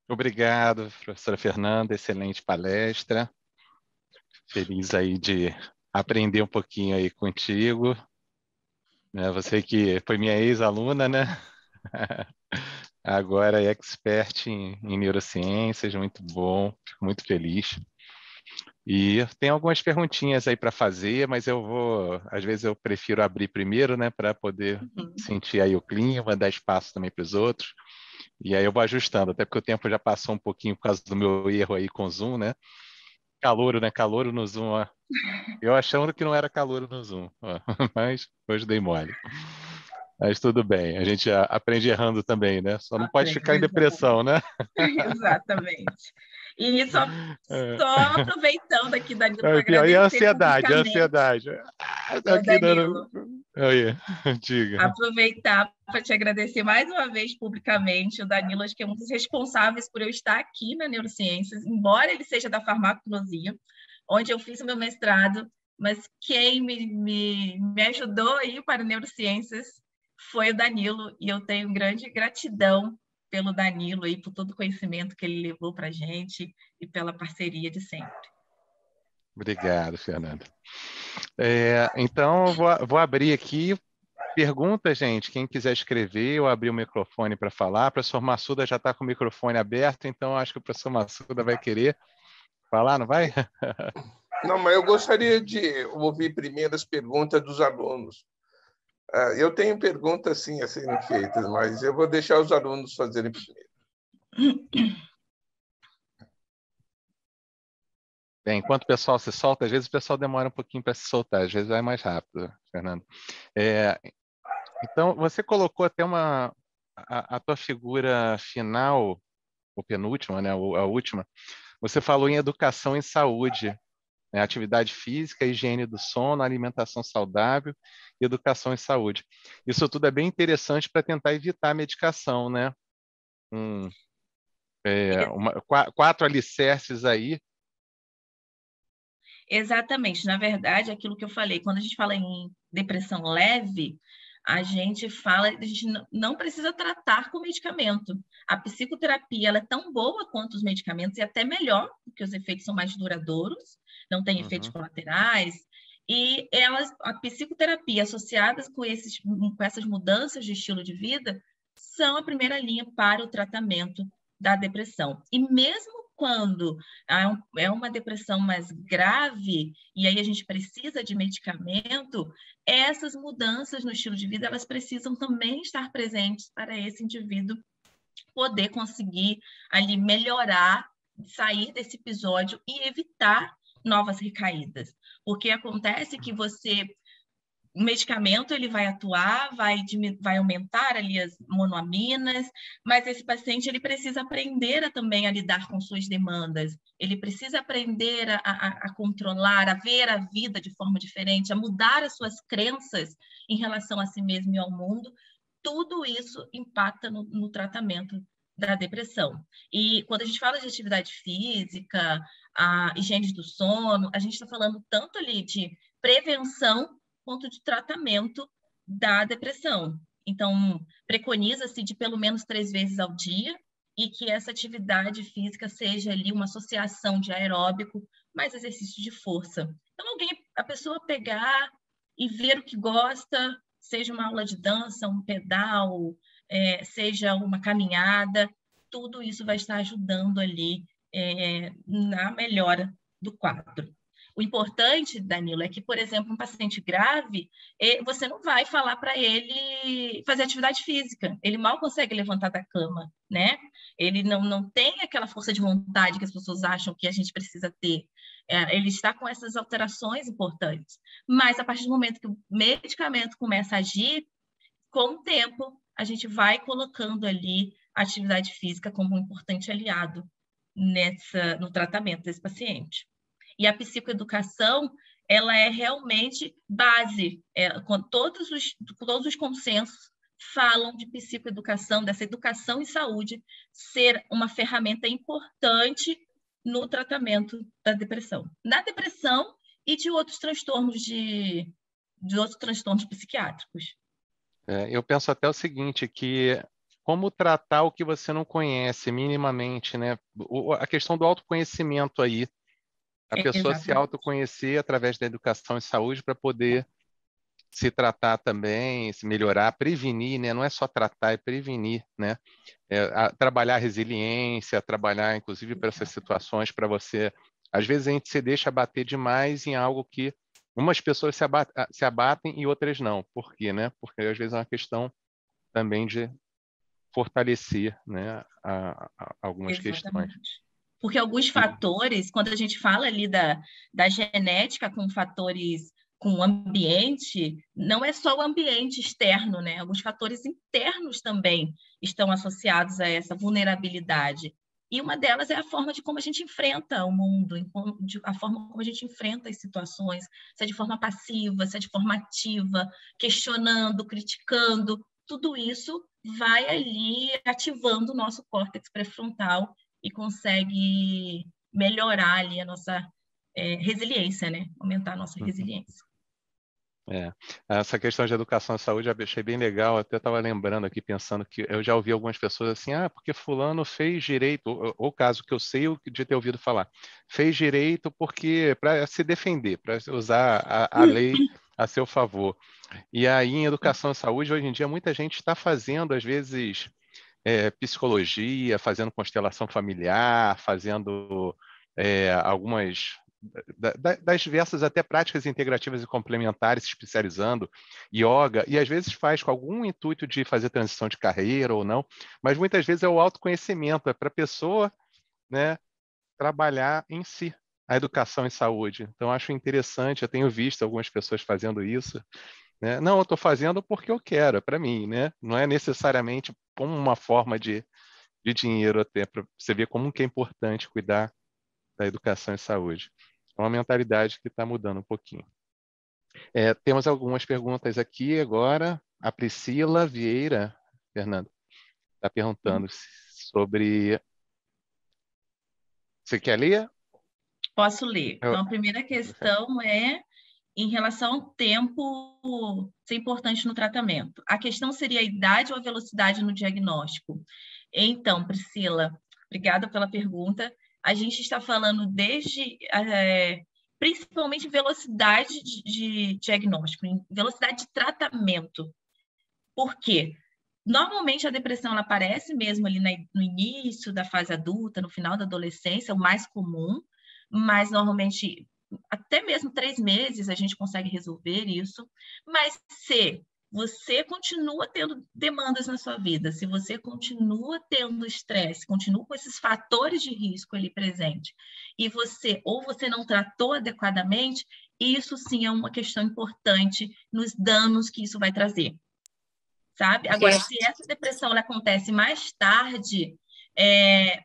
Obrigado, professora Fernanda. Excelente palestra. Feliz aí de aprender um pouquinho aí contigo. Você que foi minha ex-aluna, né? Agora é expert em neurociências, muito bom, fico muito feliz. E tem algumas perguntinhas aí para fazer, mas às vezes eu prefiro abrir primeiro, né, para poder sentir aí o clima, dar espaço também para os outros. E aí eu vou ajustando, até porque o tempo já passou um pouquinho por causa do meu erro aí com o Zoom, né? Calouro, né? Calouro no Zoom, ó. Eu achando que não era calouro no Zoom, ó. Mas hoje dei mole. Mas tudo bem, a gente aprende errando também, né? Só não pode ficar em depressão, né? Exatamente. E É. só aproveitando aqui, Danilo, para É, pior, e a agradecer ansiedade, a publicamente, ansiedade. Tá ô aqui dando... Danilo, Aí, diga. aproveitar para te agradecer mais uma vez publicamente. O Danilo, acho que é um dos responsáveis por eu estar aqui na Neurociências, embora ele seja da farmacologia, onde eu fiz o meu mestrado, mas quem me ajudou a ir para Neurociências foi o Danilo, e eu tenho grande gratidão pelo Danilo e por todo o conhecimento que ele levou para a gente e pela parceria de sempre. Obrigado, Fernanda. Então, eu vou abrir aqui. Pergunta, gente, quem quiser escrever, eu abri o microfone para falar. O professor Massuda já está com o microfone aberto, então acho que o professor Massuda vai querer falar, não vai? Não, mas eu gostaria de ouvir primeiro as perguntas dos alunos. Eu tenho perguntas, sim, a serem feitas, mas eu vou deixar os alunos fazerem primeiro. Bem, enquanto o pessoal se solta, às vezes o pessoal demora um pouquinho para se soltar, às vezes vai mais rápido, Fernando. Então, você colocou até a tua figura final, ou penúltima, né, a última, você falou em educação em saúde, né, atividade física, higiene do sono, alimentação saudável e educação em saúde. Isso tudo é bem interessante para tentar evitar a medicação, né? 4 alicerces aí. Exatamente. Na verdade, aquilo que eu falei, quando a gente fala em depressão leve, a gente não precisa tratar com medicamento. A psicoterapia ela é tão boa quanto os medicamentos e até melhor, porque os efeitos são mais duradouros, não tem efeitos colaterais. E a psicoterapia associadas com essas mudanças de estilo de vida são a primeira linha para o tratamento da depressão. E mesmo quando é uma depressão mais grave e aí a gente precisa de medicamento, essas mudanças no estilo de vida, elas precisam também estar presentes para esse indivíduo poder conseguir ali melhorar, sair desse episódio e evitar novas recaídas. Porque acontece que o medicamento ele vai atuar, vai aumentar ali as monoaminas, mas esse paciente ele precisa aprender também a lidar com suas demandas, ele precisa aprender a controlar, a ver a vida de forma diferente, a mudar as suas crenças em relação a si mesmo e ao mundo. Tudo isso impacta no tratamento da depressão. E quando a gente fala de atividade física, a higiene do sono, a gente está falando tanto ali de prevenção quanto de tratamento da depressão. Então, preconiza-se de pelo menos 3 vezes ao dia e que essa atividade física seja ali uma associação de aeróbico mais exercício de força. Então, a pessoa pegar e ver o que gosta, seja uma aula de dança, um pedal, seja uma caminhada, tudo isso vai estar ajudando ali na melhora do quadro. O importante, Danilo, é que, por exemplo, um paciente grave, você não vai falar para ele fazer atividade física. Ele mal consegue levantar da cama, né? Ele não tem aquela força de vontade que as pessoas acham que a gente precisa ter. Ele está com essas alterações importantes. Mas, a partir do momento que o medicamento começa a agir, com o tempo, a gente vai colocando ali a atividade física como um importante aliado no tratamento desse paciente. E a psicoeducação, ela é realmente base. Todos os consensos falam de psicoeducação, dessa educação em saúde, ser uma ferramenta importante no tratamento da depressão. Na depressão e de outros transtornos psiquiátricos. Eu penso até o seguinte, que como tratar o que você não conhece minimamente, né? A questão do autoconhecimento aí, a pessoa se autoconhecer através da educação em saúde para poder se tratar também, se melhorar, prevenir, né? Não é só tratar, é prevenir, né? Trabalhar resiliência, trabalhar inclusive para essas situações, para você... Às vezes a gente se deixa abater demais em algo que umas pessoas se abatem e outras não. Por quê, né? Porque às vezes é uma questão também de fortalecer, né, algumas questões. Porque alguns fatores, quando a gente fala ali da genética com fatores com o ambiente, não é só o ambiente externo, né? Alguns fatores internos também estão associados a essa vulnerabilidade. E uma delas é a forma de como a gente enfrenta o mundo, a forma como a gente enfrenta as situações, se é de forma passiva, se é de forma ativa, questionando, criticando, tudo isso vai ali ativando o nosso córtex pré-frontal e consegue melhorar ali a nossa resiliência, né? Aumentar a nossa resiliência. Essa questão de educação e saúde eu achei bem legal, até estava lembrando aqui, pensando que eu já ouvi algumas pessoas assim, porque fulano fez direito, ou caso que eu sei de ter ouvido falar, fez direito porque para se defender, para usar a lei a seu favor. E aí em educação e saúde, hoje em dia, muita gente está fazendo, às vezes, psicologia, fazendo constelação familiar, fazendo algumas das diversas até práticas integrativas e complementares, se especializando, yoga, e às vezes faz com algum intuito de fazer transição de carreira ou não, mas muitas vezes é o autoconhecimento, é para a pessoa, né, trabalhar em si a educação em saúde. Então, acho interessante, eu tenho visto algumas pessoas fazendo isso, né? Não, eu estou fazendo porque eu quero, é para mim, né? Não é necessariamente como uma forma de dinheiro, até para você ver como que é importante cuidar da educação e saúde. É uma mentalidade que está mudando um pouquinho. Temos algumas perguntas aqui agora. A Priscila Vieira, Fernando, está perguntando sobre... Você quer ler? Posso ler. Então, a primeira questão é em relação ao tempo ser importante no tratamento. A questão seria a idade ou a velocidade no diagnóstico? Então, Priscila, obrigada pela pergunta. A gente está falando desde, principalmente, velocidade de diagnóstico, velocidade de tratamento. Por quê? Normalmente, a depressão ela aparece mesmo ali no início da fase adulta, no final da adolescência, o mais comum, mas normalmente até mesmo 3 meses a gente consegue resolver isso. Mas se você continua tendo demandas na sua vida, se você continua tendo estresse, continua com esses fatores de risco ali presente, e você não tratou adequadamente, isso sim é uma questão importante nos danos que isso vai trazer. Sabe? Agora, se essa depressão ela acontece mais tarde,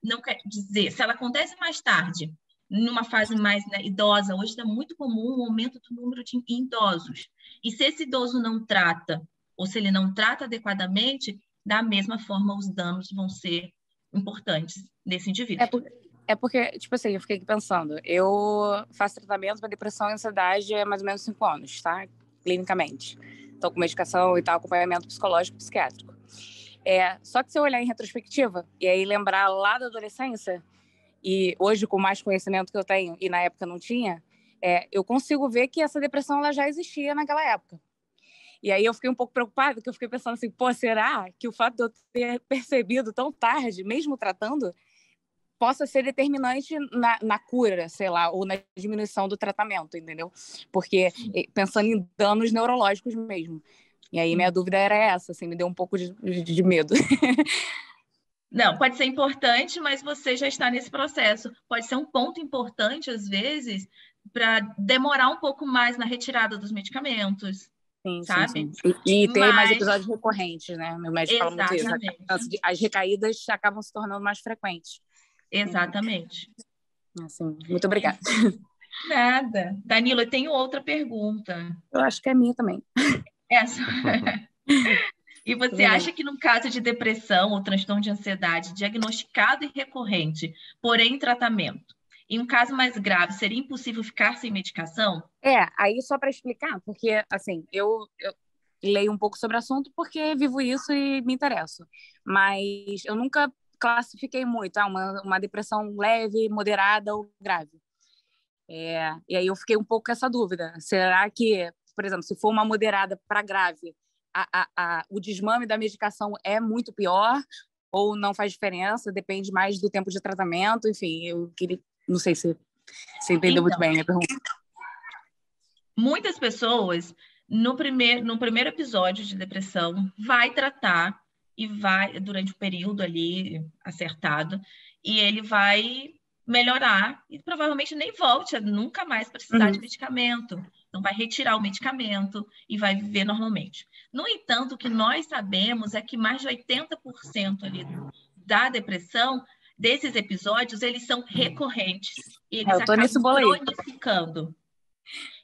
não quer dizer, se ela acontece mais tarde, numa fase mais, né, idosa, hoje está muito comum o aumento do número de idosos. E se esse idoso não trata, ou se ele não trata adequadamente, da mesma forma os danos vão ser importantes nesse indivíduo. É porque, tipo assim, eu fiquei aqui pensando, eu faço tratamento para depressão e ansiedade há mais ou menos 5 anos, tá? Clinicamente. Estou com medicação e tal, acompanhamento psicológico e psiquiátrico. Só que se eu olhar em retrospectiva e aí lembrar lá da adolescência, e hoje com mais conhecimento que eu tenho e na época não tinha, eu consigo ver que essa depressão ela já existia naquela época. E aí eu fiquei um pouco preocupada, porque eu fiquei pensando assim, será que o fato de eu ter percebido tão tarde, mesmo tratando, possa ser determinante na cura, sei lá, ou na diminuição do tratamento, entendeu? Porque pensando em danos neurológicos mesmo. E aí minha dúvida era essa, assim, me deu um pouco de medo. Não, pode ser importante, mas você já está nesse processo. Pode ser um ponto importante, às vezes, para demorar um pouco mais na retirada dos medicamentos, sabe? Sim. E ter mais episódios recorrentes, né? Meu médico fala muito isso. As recaídas acabam se tornando mais frequentes. Exatamente. Assim, muito obrigada. Nada. Danilo, eu tenho outra pergunta. Eu acho que é minha também. Essa. E você acha que no caso de depressão ou transtorno de ansiedade diagnosticado e recorrente, porém em tratamento, em um caso mais grave, seria impossível ficar sem medicação? Aí só para explicar, porque assim, eu leio um pouco sobre o assunto porque vivo isso e me interesso, mas eu nunca classifiquei muito, uma depressão leve, moderada ou grave. E aí eu fiquei um pouco com essa dúvida. Será que, por exemplo, se for uma moderada para grave, o desmame da medicação é muito pior ou não faz diferença? Depende mais do tempo de tratamento? Enfim, eu queria... Não sei se você entendeu muito bem a minha pergunta. Muitas pessoas, no primeiro episódio de depressão, vai tratar e vai, durante o período ali acertado, e ele vai melhorar e provavelmente nem volte a nunca mais precisar de medicamento. Então, vai retirar o medicamento e vai viver normalmente. No entanto, o que nós sabemos é que mais de 80% ali da depressão, desses episódios, eles são recorrentes. E eles acabam cronificando.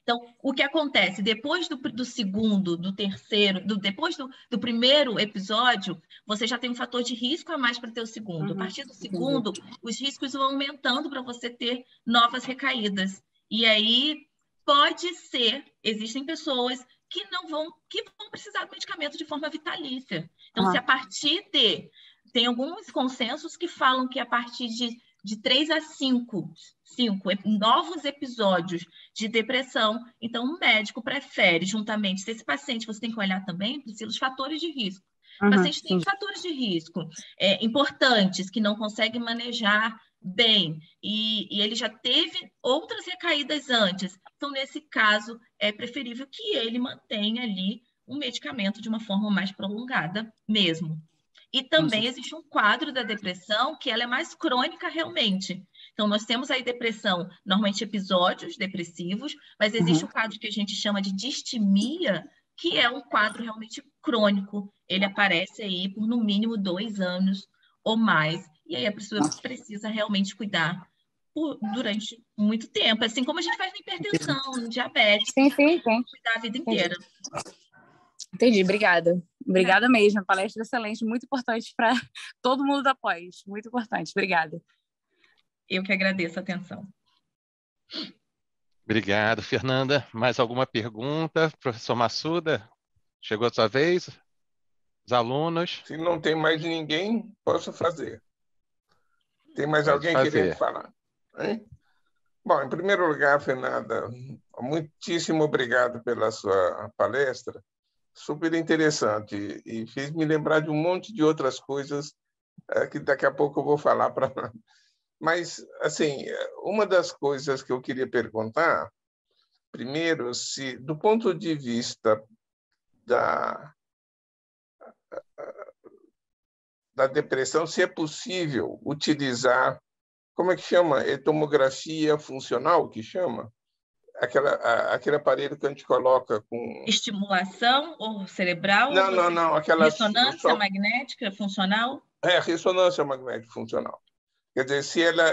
Então, o que acontece? Depois do segundo, do terceiro, depois do primeiro episódio, você já tem um fator de risco a mais para ter o segundo. A partir do segundo, os riscos vão aumentando para você ter novas recaídas. E aí, pode ser, existem pessoas que vão precisar do medicamento de forma vitalícia. Então, se a partir tem alguns consensos que falam que a partir de 3 a 5 novos episódios de depressão, então o médico prefere, juntamente, se esse paciente, você tem que olhar também, Priscila, os fatores de risco. O paciente tem fatores de risco importantes, que não consegue manejar bem, e ele já teve outras recaídas antes. Então, nesse caso, é preferível que ele mantenha ali um medicamento de uma forma mais prolongada mesmo. E também existe um quadro da depressão que ela é mais crônica realmente. Então, nós temos aí depressão, normalmente episódios depressivos, mas existe um quadro que a gente chama de distimia, que é um quadro realmente crônico. Ele aparece aí por no mínimo 2 anos ou mais. E aí a pessoa precisa realmente cuidar durante muito tempo. Assim como a gente faz na hipertensão, no diabetes. Sim. Cuidar a vida inteira. Entendi, obrigada. Obrigada mesmo. Palestra excelente, muito importante para todo mundo da pós. Muito importante. Obrigada. Eu que agradeço a atenção. Obrigado, Fernanda. Mais alguma pergunta? Professor Massuda, chegou a sua vez? Os alunos? Se não tem mais ninguém, posso fazer. Tem mais Pode alguém fazer. querendo falar? Hein? Bom, em primeiro lugar, Fernanda, muitíssimo obrigado pela sua palestra. Super interessante e fez me lembrar de um monte de outras coisas que daqui a pouco eu vou falar para. Mas assim, uma das coisas que eu queria perguntar, primeiro, se do ponto de vista da depressão, se é possível utilizar, como é que chama? Tomografia funcional, que chama? Aquele aparelho que a gente coloca com... Estimulação ou cerebral? Não. Ressonância magnética funcional? Ressonância magnética funcional. Quer dizer, se ela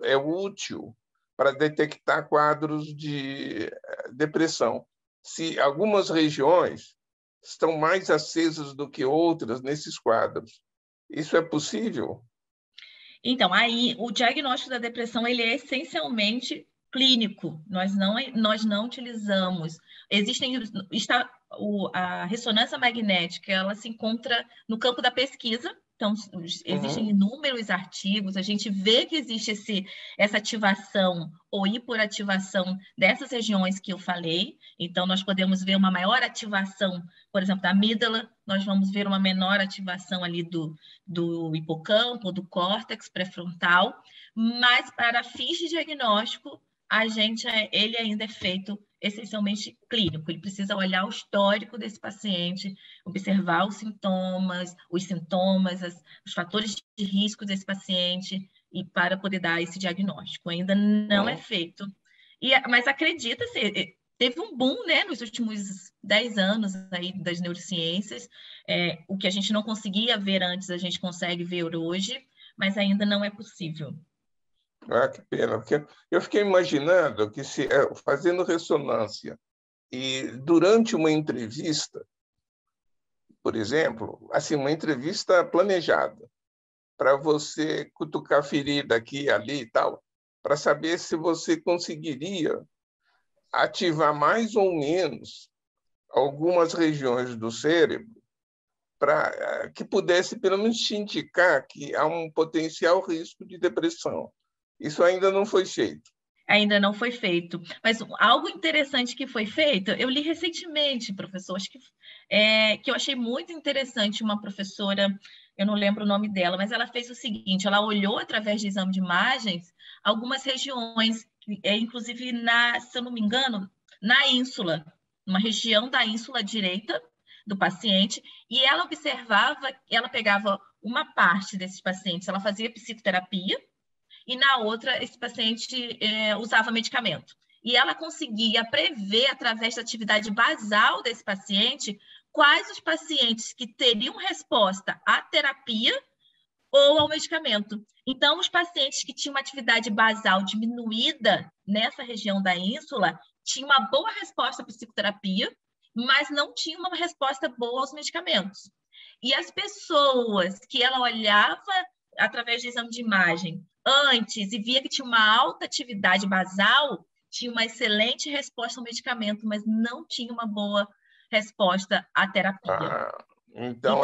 é útil para detectar quadros de depressão. Se algumas regiões estão mais acesas do que outras nesses quadros. Isso é possível? Então, aí o diagnóstico da depressão ele é essencialmente clínico. Nós não utilizamos. A ressonância magnética, ela se encontra no campo da pesquisa. Então, existem inúmeros artigos, a gente vê que existe essa ativação ou hiperativação dessas regiões que eu falei. Então, nós podemos ver uma maior ativação, por exemplo, da amígdala, nós vamos ver uma menor ativação ali do hipocampo, do córtex pré-frontal, mas para fins de diagnóstico, ele ainda é feito essencialmente clínico. Ele precisa olhar o histórico desse paciente, observar os sintomas, os fatores de risco desse paciente, e para poder dar esse diagnóstico. Ainda não é feito. Mas acredita-se, teve um boom, né, nos últimos 10 anos aí das neurociências. O que a gente não conseguia ver antes, a gente consegue ver hoje, mas ainda não é possível. Que pena, porque eu fiquei imaginando que fazendo ressonância e durante uma entrevista, por exemplo, assim, uma entrevista planejada, para você cutucar a ferida aqui, ali e tal, para saber se você conseguiria ativar mais ou menos algumas regiões do cérebro para que pudesse, pelo menos, te indicar que há um potencial risco de depressão. Isso ainda não foi feito. Ainda não foi feito. Mas algo interessante que foi feito, eu li recentemente, professor, acho que eu achei muito interessante, uma professora, eu não lembro o nome dela, mas ela fez o seguinte, ela olhou através de exame de imagens algumas regiões, inclusive, se eu não me engano, na ínsula, uma região da ínsula direita do paciente, e ela observava, ela pegava uma parte desses pacientes, ela fazia psicoterapia, e na outra esse paciente usava medicamento. E ela conseguia prever, através da atividade basal desse paciente, quais os pacientes que teriam resposta à terapia ou ao medicamento. Então, os pacientes que tinham uma atividade basal diminuída nessa região da ínsula tinham uma boa resposta à psicoterapia, mas não tinham uma resposta boa aos medicamentos. E as pessoas que ela olhava através do exame de imagem antes e via que tinha uma alta atividade basal, tinha uma excelente resposta ao medicamento, mas não tinha uma boa resposta à terapia. Então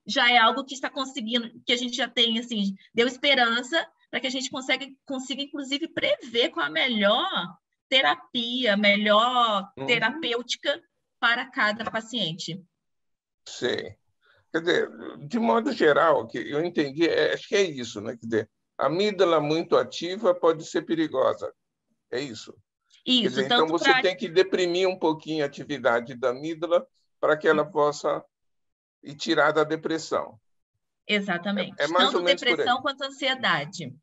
já é algo que está conseguindo, que a gente já tem, assim, deu esperança para que a gente consiga, inclusive, prever qual a melhor terapia, melhor terapêutica para cada paciente. Sim. Quer dizer, de modo geral, que eu entendi, acho que é isso, né? Quer dizer, a amígdala muito ativa pode ser perigosa. É isso? Isso. Quer dizer, então você tem que deprimir um pouquinho a atividade da amígdala para que ela possa ir tirar da depressão. Exatamente. É mais tanto ou menos depressão quanto ansiedade.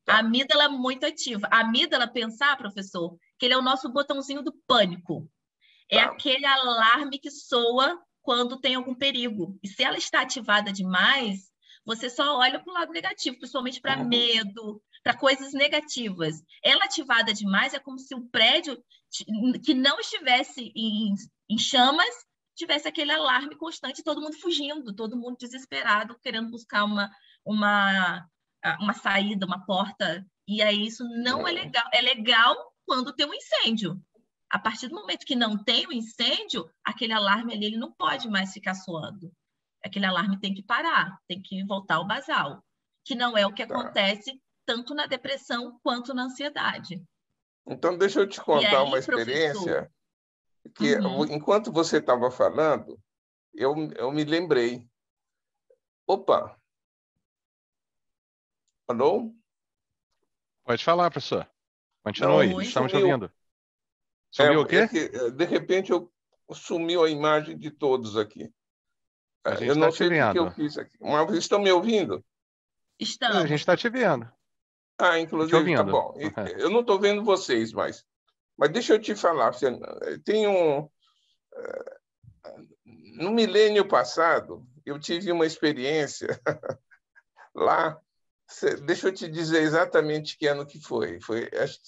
Tá. A amígdala é muito ativa. A amígdala, pensar, professor, que ele é o nosso botãozinho do pânico. É aquele alarme que soa quando tem algum perigo. E se ela está ativada demais, você só olha para o lado negativo, principalmente para medo, para coisas negativas. Ela ativada demais é como se um prédio que não estivesse em chamas tivesse aquele alarme constante, todo mundo fugindo, todo mundo desesperado, querendo buscar uma saída, uma porta. E aí isso não é legal. É legal quando tem um incêndio. A partir do momento que não tem o incêndio, aquele alarme ali ele não pode mais ficar soando. Aquele alarme tem que parar, tem que voltar ao basal, que não é o que acontece tanto na depressão quanto na ansiedade. Então, deixa eu te contar uma experiência que, enquanto você estava falando, eu me lembrei. Opa! Alô? Pode falar, professor. Continue, estamos te ouvindo. Sumiu o quê? De repente, sumiu a imagem de todos aqui. Eu tá não sei o que eu fiz aqui. Mas vocês estão me ouvindo? Estamos. A gente está te vendo. Inclusive, tá bom. Eu não estou vendo vocês mais. Mas deixa eu te falar. Tem no milênio passado, eu tive uma experiência lá. Deixa eu te dizer exatamente que ano que foi. Foi, acho,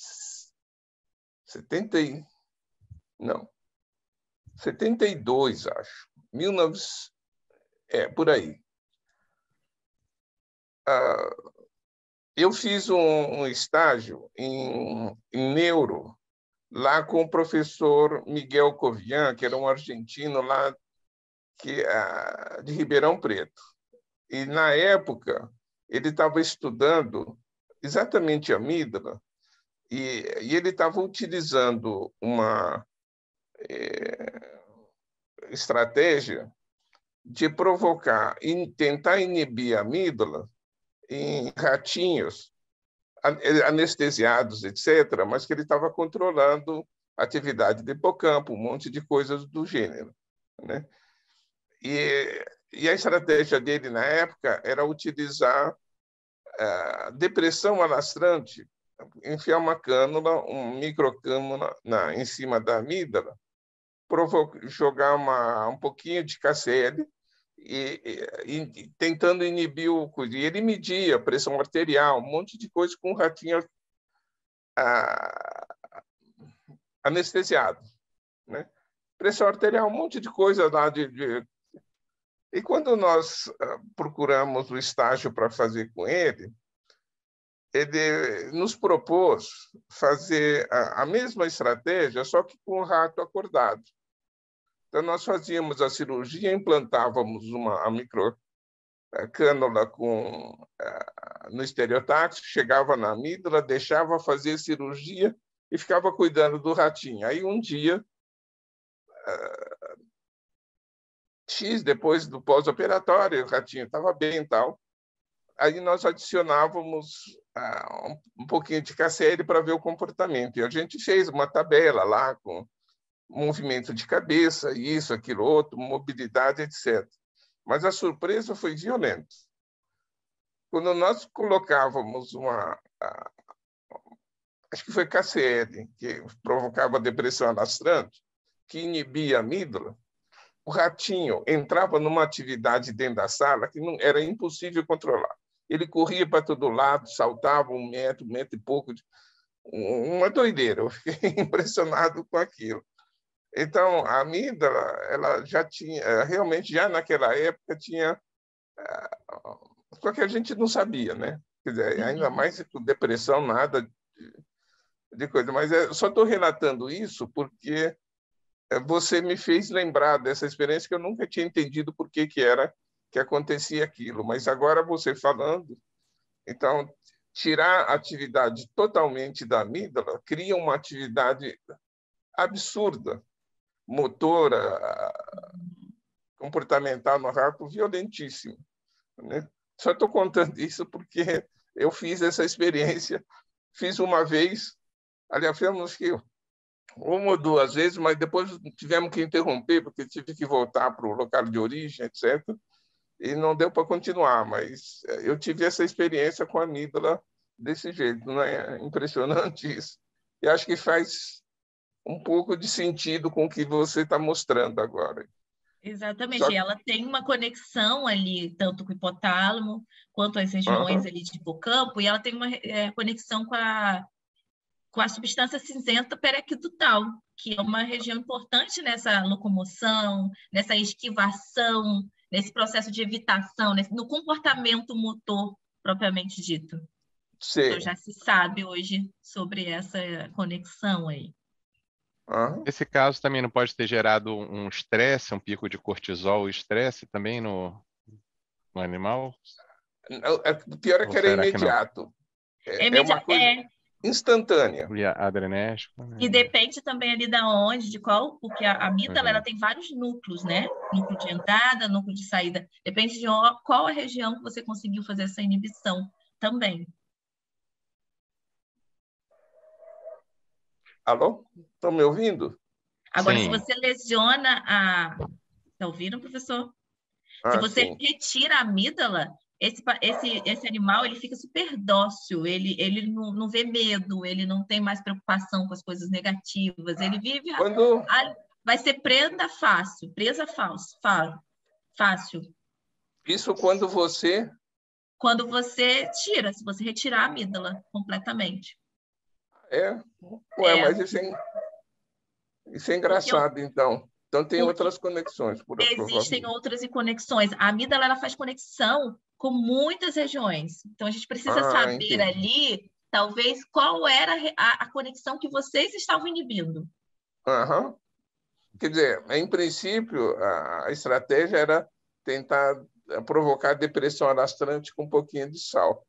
72, acho. 1900, por aí. Eu fiz um estágio em neuro lá com o professor Miguel Covian, que era um argentino lá de Ribeirão Preto. E, na época, ele estava estudando exatamente a amígdala e ele estava utilizando uma estratégia de provocar e tentar inibir a amígdala em ratinhos anestesiados, etc., mas que ele estava controlando a atividade do hipocampo, um monte de coisas do gênero, né? E a estratégia dele, na época, era utilizar depressão alastrante, enfiar uma cânula, um microcânula em cima da amígdala, jogar um pouquinho de KCL e tentando inibir o coisa. E ele media a pressão arterial, um monte de coisa com o ratinho anestesiado, né? Pressão arterial, um monte de coisa lá E quando nós procuramos o estágio para fazer com ele nos propôs fazer a mesma estratégia, só que com o rato acordado. Então, nós fazíamos a cirurgia, implantávamos uma microcânula no estereotáxio, chegava na amígdala, deixava fazer cirurgia e ficava cuidando do ratinho. Aí, um dia, depois do pós-operatório, o ratinho estava bem e tal, aí nós adicionávamos um pouquinho de KCL para ver o comportamento. E a gente fez uma tabela lá com movimento de cabeça, isso, aquilo, outro, mobilidade, etc. Mas a surpresa foi violenta. quando nós colocávamos acho que foi KCL, que provocava depressão alastrante, que inibia a amígdala, o ratinho entrava numa atividade dentro da sala que não era impossível controlar. Ele corria para todo lado, saltava 1 metro, 1 metro e pouco, uma doideira. Eu fiquei impressionado com aquilo. Então, a amígdala, ela já tinha, realmente, já naquela época, tinha. Só que a gente não sabia, né? Quer dizer, ainda mais com depressão, nada de coisa. Mas eu só estou relatando isso porque você me fez lembrar dessa experiência que eu nunca tinha entendido por que era que acontecia aquilo. Mas agora você falando, então, tirar a atividade totalmente da amígdala cria uma atividade absurda, motora, comportamental no rato, violentíssimo, né? Só estou contando isso porque eu fiz essa experiência, fiz uma vez, aliás, fizemos que 1 ou 2 vezes, mas depois tivemos que interromper, porque tive que voltar para o local de origem, etc., e não deu para continuar, mas eu tive essa experiência com a amígdala desse jeito, não é impressionante isso? E acho que faz um pouco de sentido com o que você está mostrando agora. Exatamente, e ela tem uma conexão ali, tanto com o hipotálamo, quanto as regiões ali de hipocampo, e ela tem uma conexão com a substância cinzenta periaquedutal, que é uma região importante nessa locomoção, nessa esquivação, nesse processo de evitação, no comportamento motor propriamente dito. Sim. Então já se sabe hoje sobre essa conexão aí. Esse caso também não pode ter gerado um estresse, um pico de cortisol e estresse também no animal? O pior é que era imediato. É uma coisa instantânea. E adrenérgico. E depende também ali da onde, de qual, porque a amígdala ela tem vários núcleos, né? Núcleo de entrada, núcleo de saída. Depende de qual a região que você conseguiu fazer essa inibição também. Alô? Estão me ouvindo? Agora, Sim. se você lesiona a... Está ouvindo, professor? Se você retira a amígdala, esse animal ele fica super dócil, ele não vê medo, ele não tem mais preocupação com as coisas negativas, ele vive... vai ser presa fácil. Isso quando você... Quando você tira, se você retirar a amígdala completamente. Mas isso é engraçado, então. Então, tem outras conexões. Existem outras conexões. A amígdala ela faz conexão com muitas regiões. Então, a gente precisa saber ali, talvez, qual era a conexão que vocês estavam inibindo. Quer dizer, em princípio, a estratégia era tentar provocar depressão alastrante com um pouquinho de sal,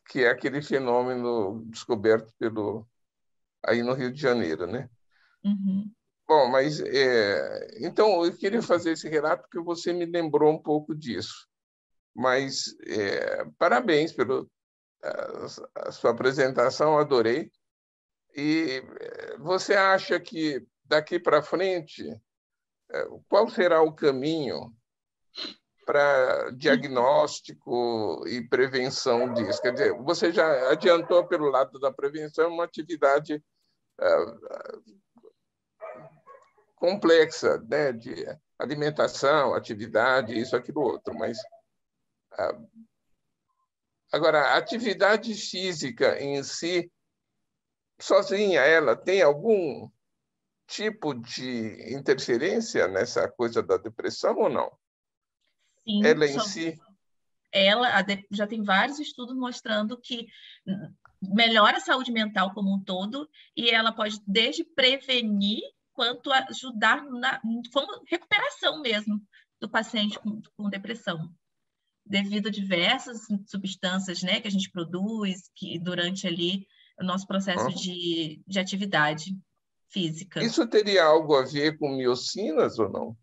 que é aquele fenômeno descoberto aí no Rio de Janeiro, né? Bom, mas então eu queria fazer esse relato porque você me lembrou um pouco disso. Mas parabéns pela sua apresentação, adorei. E você acha que daqui para frente qual será o caminho para diagnóstico e prevenção disso? Quer dizer, você já adiantou pelo lado da prevenção uma atividade complexa, né, de alimentação, atividade, isso, aquilo, outro. Mas agora, a atividade física em si, sozinha, ela tem algum tipo de interferência nessa coisa da depressão ou não? Sim, ela em si? Já tem vários estudos mostrando que melhora a saúde mental como um todo e ela pode desde prevenir quanto ajudar na recuperação mesmo do paciente com depressão, devido a diversas substâncias, né, que a gente produz durante ali o nosso processo de atividade física. Isso teria algo a ver com miocinas ou não?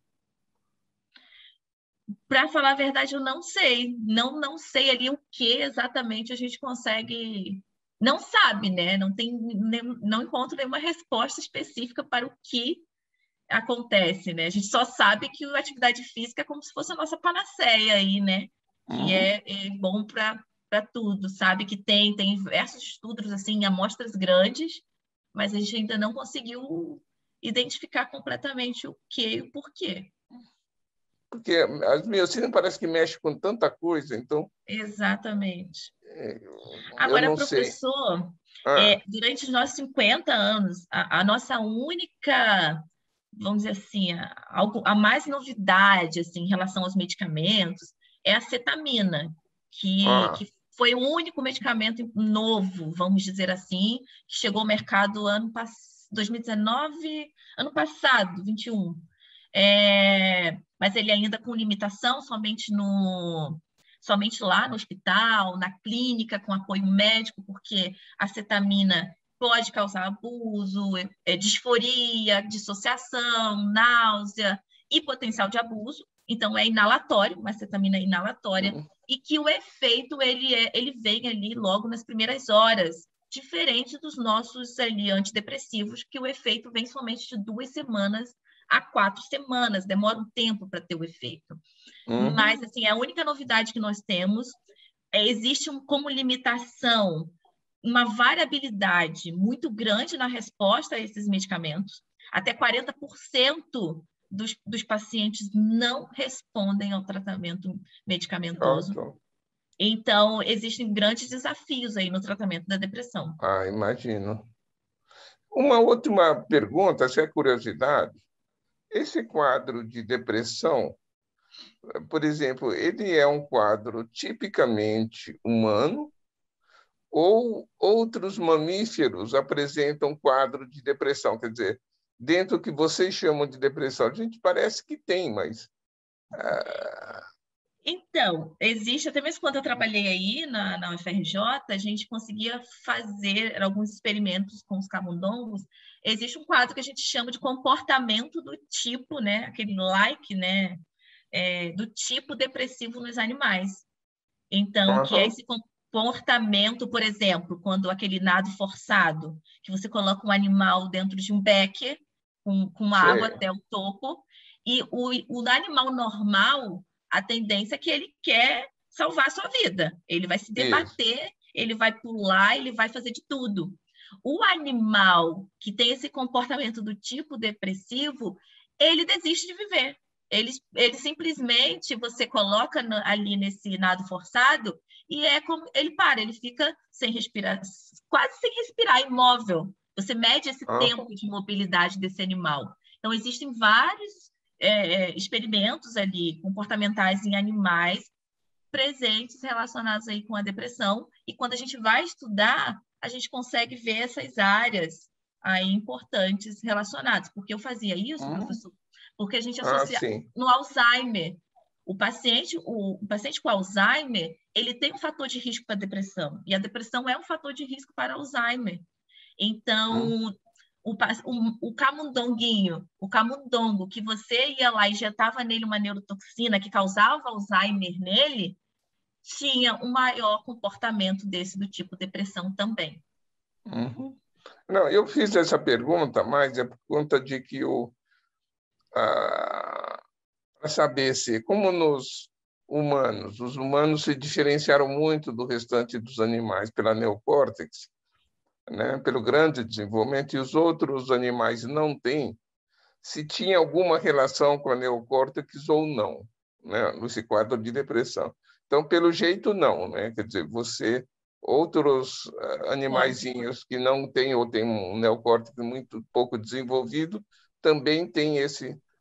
Para falar a verdade, eu não sei. Não sei ali o que exatamente a gente consegue... Não sabe, né? Não encontro nenhuma resposta específica para o que acontece, né? A gente só sabe que a atividade física é como se fosse a nossa panaceia aí, né? que é bom para tudo, sabe? Que tem diversos estudos, assim, em amostras grandes, mas a gente ainda não conseguiu identificar completamente o que e o porquê. Porque as miocinas parece que mexe com tanta coisa, então Exatamente. eu Agora, não sei. professor, Ah, durante os nossos 50 anos, a nossa única, vamos dizer assim, a mais novidade assim, em relação aos medicamentos é a cetamina, que foi o único medicamento novo, vamos dizer assim, que chegou ao mercado 2019, ano passado, 21. Mas ele ainda com limitação, somente lá no hospital, na clínica, com apoio médico, porque a cetamina pode causar abuso, disforia, dissociação, náusea e potencial de abuso. Então, é inalatório, uma cetamina inalatória, e que o efeito ele vem ali logo nas primeiras horas, diferente dos nossos ali antidepressivos, que o efeito vem somente de 2 semanas a 4 semanas, demora um tempo para ter o efeito. Mas, assim, a única novidade que nós temos existe como limitação uma variabilidade muito grande na resposta a esses medicamentos. Até 40% dos pacientes não respondem ao tratamento medicamentoso. Então, existem grandes desafios aí no tratamento da depressão. Imagino. Uma última pergunta, se é curiosidade. Esse quadro de depressão, por exemplo, ele é um quadro tipicamente humano ou outros mamíferos apresentam quadro de depressão? Quer dizer, dentro do que vocês chamam de depressão, a gente parece que tem, mas... Então, existe, até mesmo quando eu trabalhei aí na UFRJ, a gente conseguia fazer alguns experimentos com os camundongos. Existe um quadro que a gente chama de comportamento do tipo, né, aquele like, né, do tipo depressivo nos animais. Então, que é esse comportamento, por exemplo, quando aquele nado forçado, que você coloca um animal dentro de um becker, com água até o topo, e o animal normal, a tendência é que ele quer salvar a sua vida. Ele vai se debater, ele vai pular, ele vai fazer de tudo. O animal que tem esse comportamento do tipo depressivo, ele desiste de viver. Ele simplesmente, você coloca ali nesse nado forçado e é como ele para, ele fica sem respirar, quase sem respirar, imóvel. Você mede esse tempo de mobilidade desse animal. Então, existem vários experimentos ali comportamentais em animais presentes relacionados aí com a depressão, e quando a gente vai estudar, a gente consegue ver essas áreas aí importantes relacionadas. Porque eu fazia isso, professor, porque a gente associa no Alzheimer. O paciente com Alzheimer, ele tem um fator de risco para depressão, e a depressão é um fator de risco para Alzheimer. Então, o camundonguinho, o camundongo, que você ia lá e injetava nele uma neurotoxina que causava Alzheimer nele, tinha um maior comportamento desse do tipo depressão também. Não, eu fiz essa pergunta, mas é por conta de que para saber se, como os humanos se diferenciaram muito do restante dos animais pela neocórtex, né, pelo grande desenvolvimento, e os outros animais não têm, se tinha alguma relação com a neocórtex ou não, né, nesse quadro de depressão. Então, pelo jeito, não, né? Quer dizer, outros animaizinhos que não têm ou têm um neocórtex muito pouco desenvolvido, também tem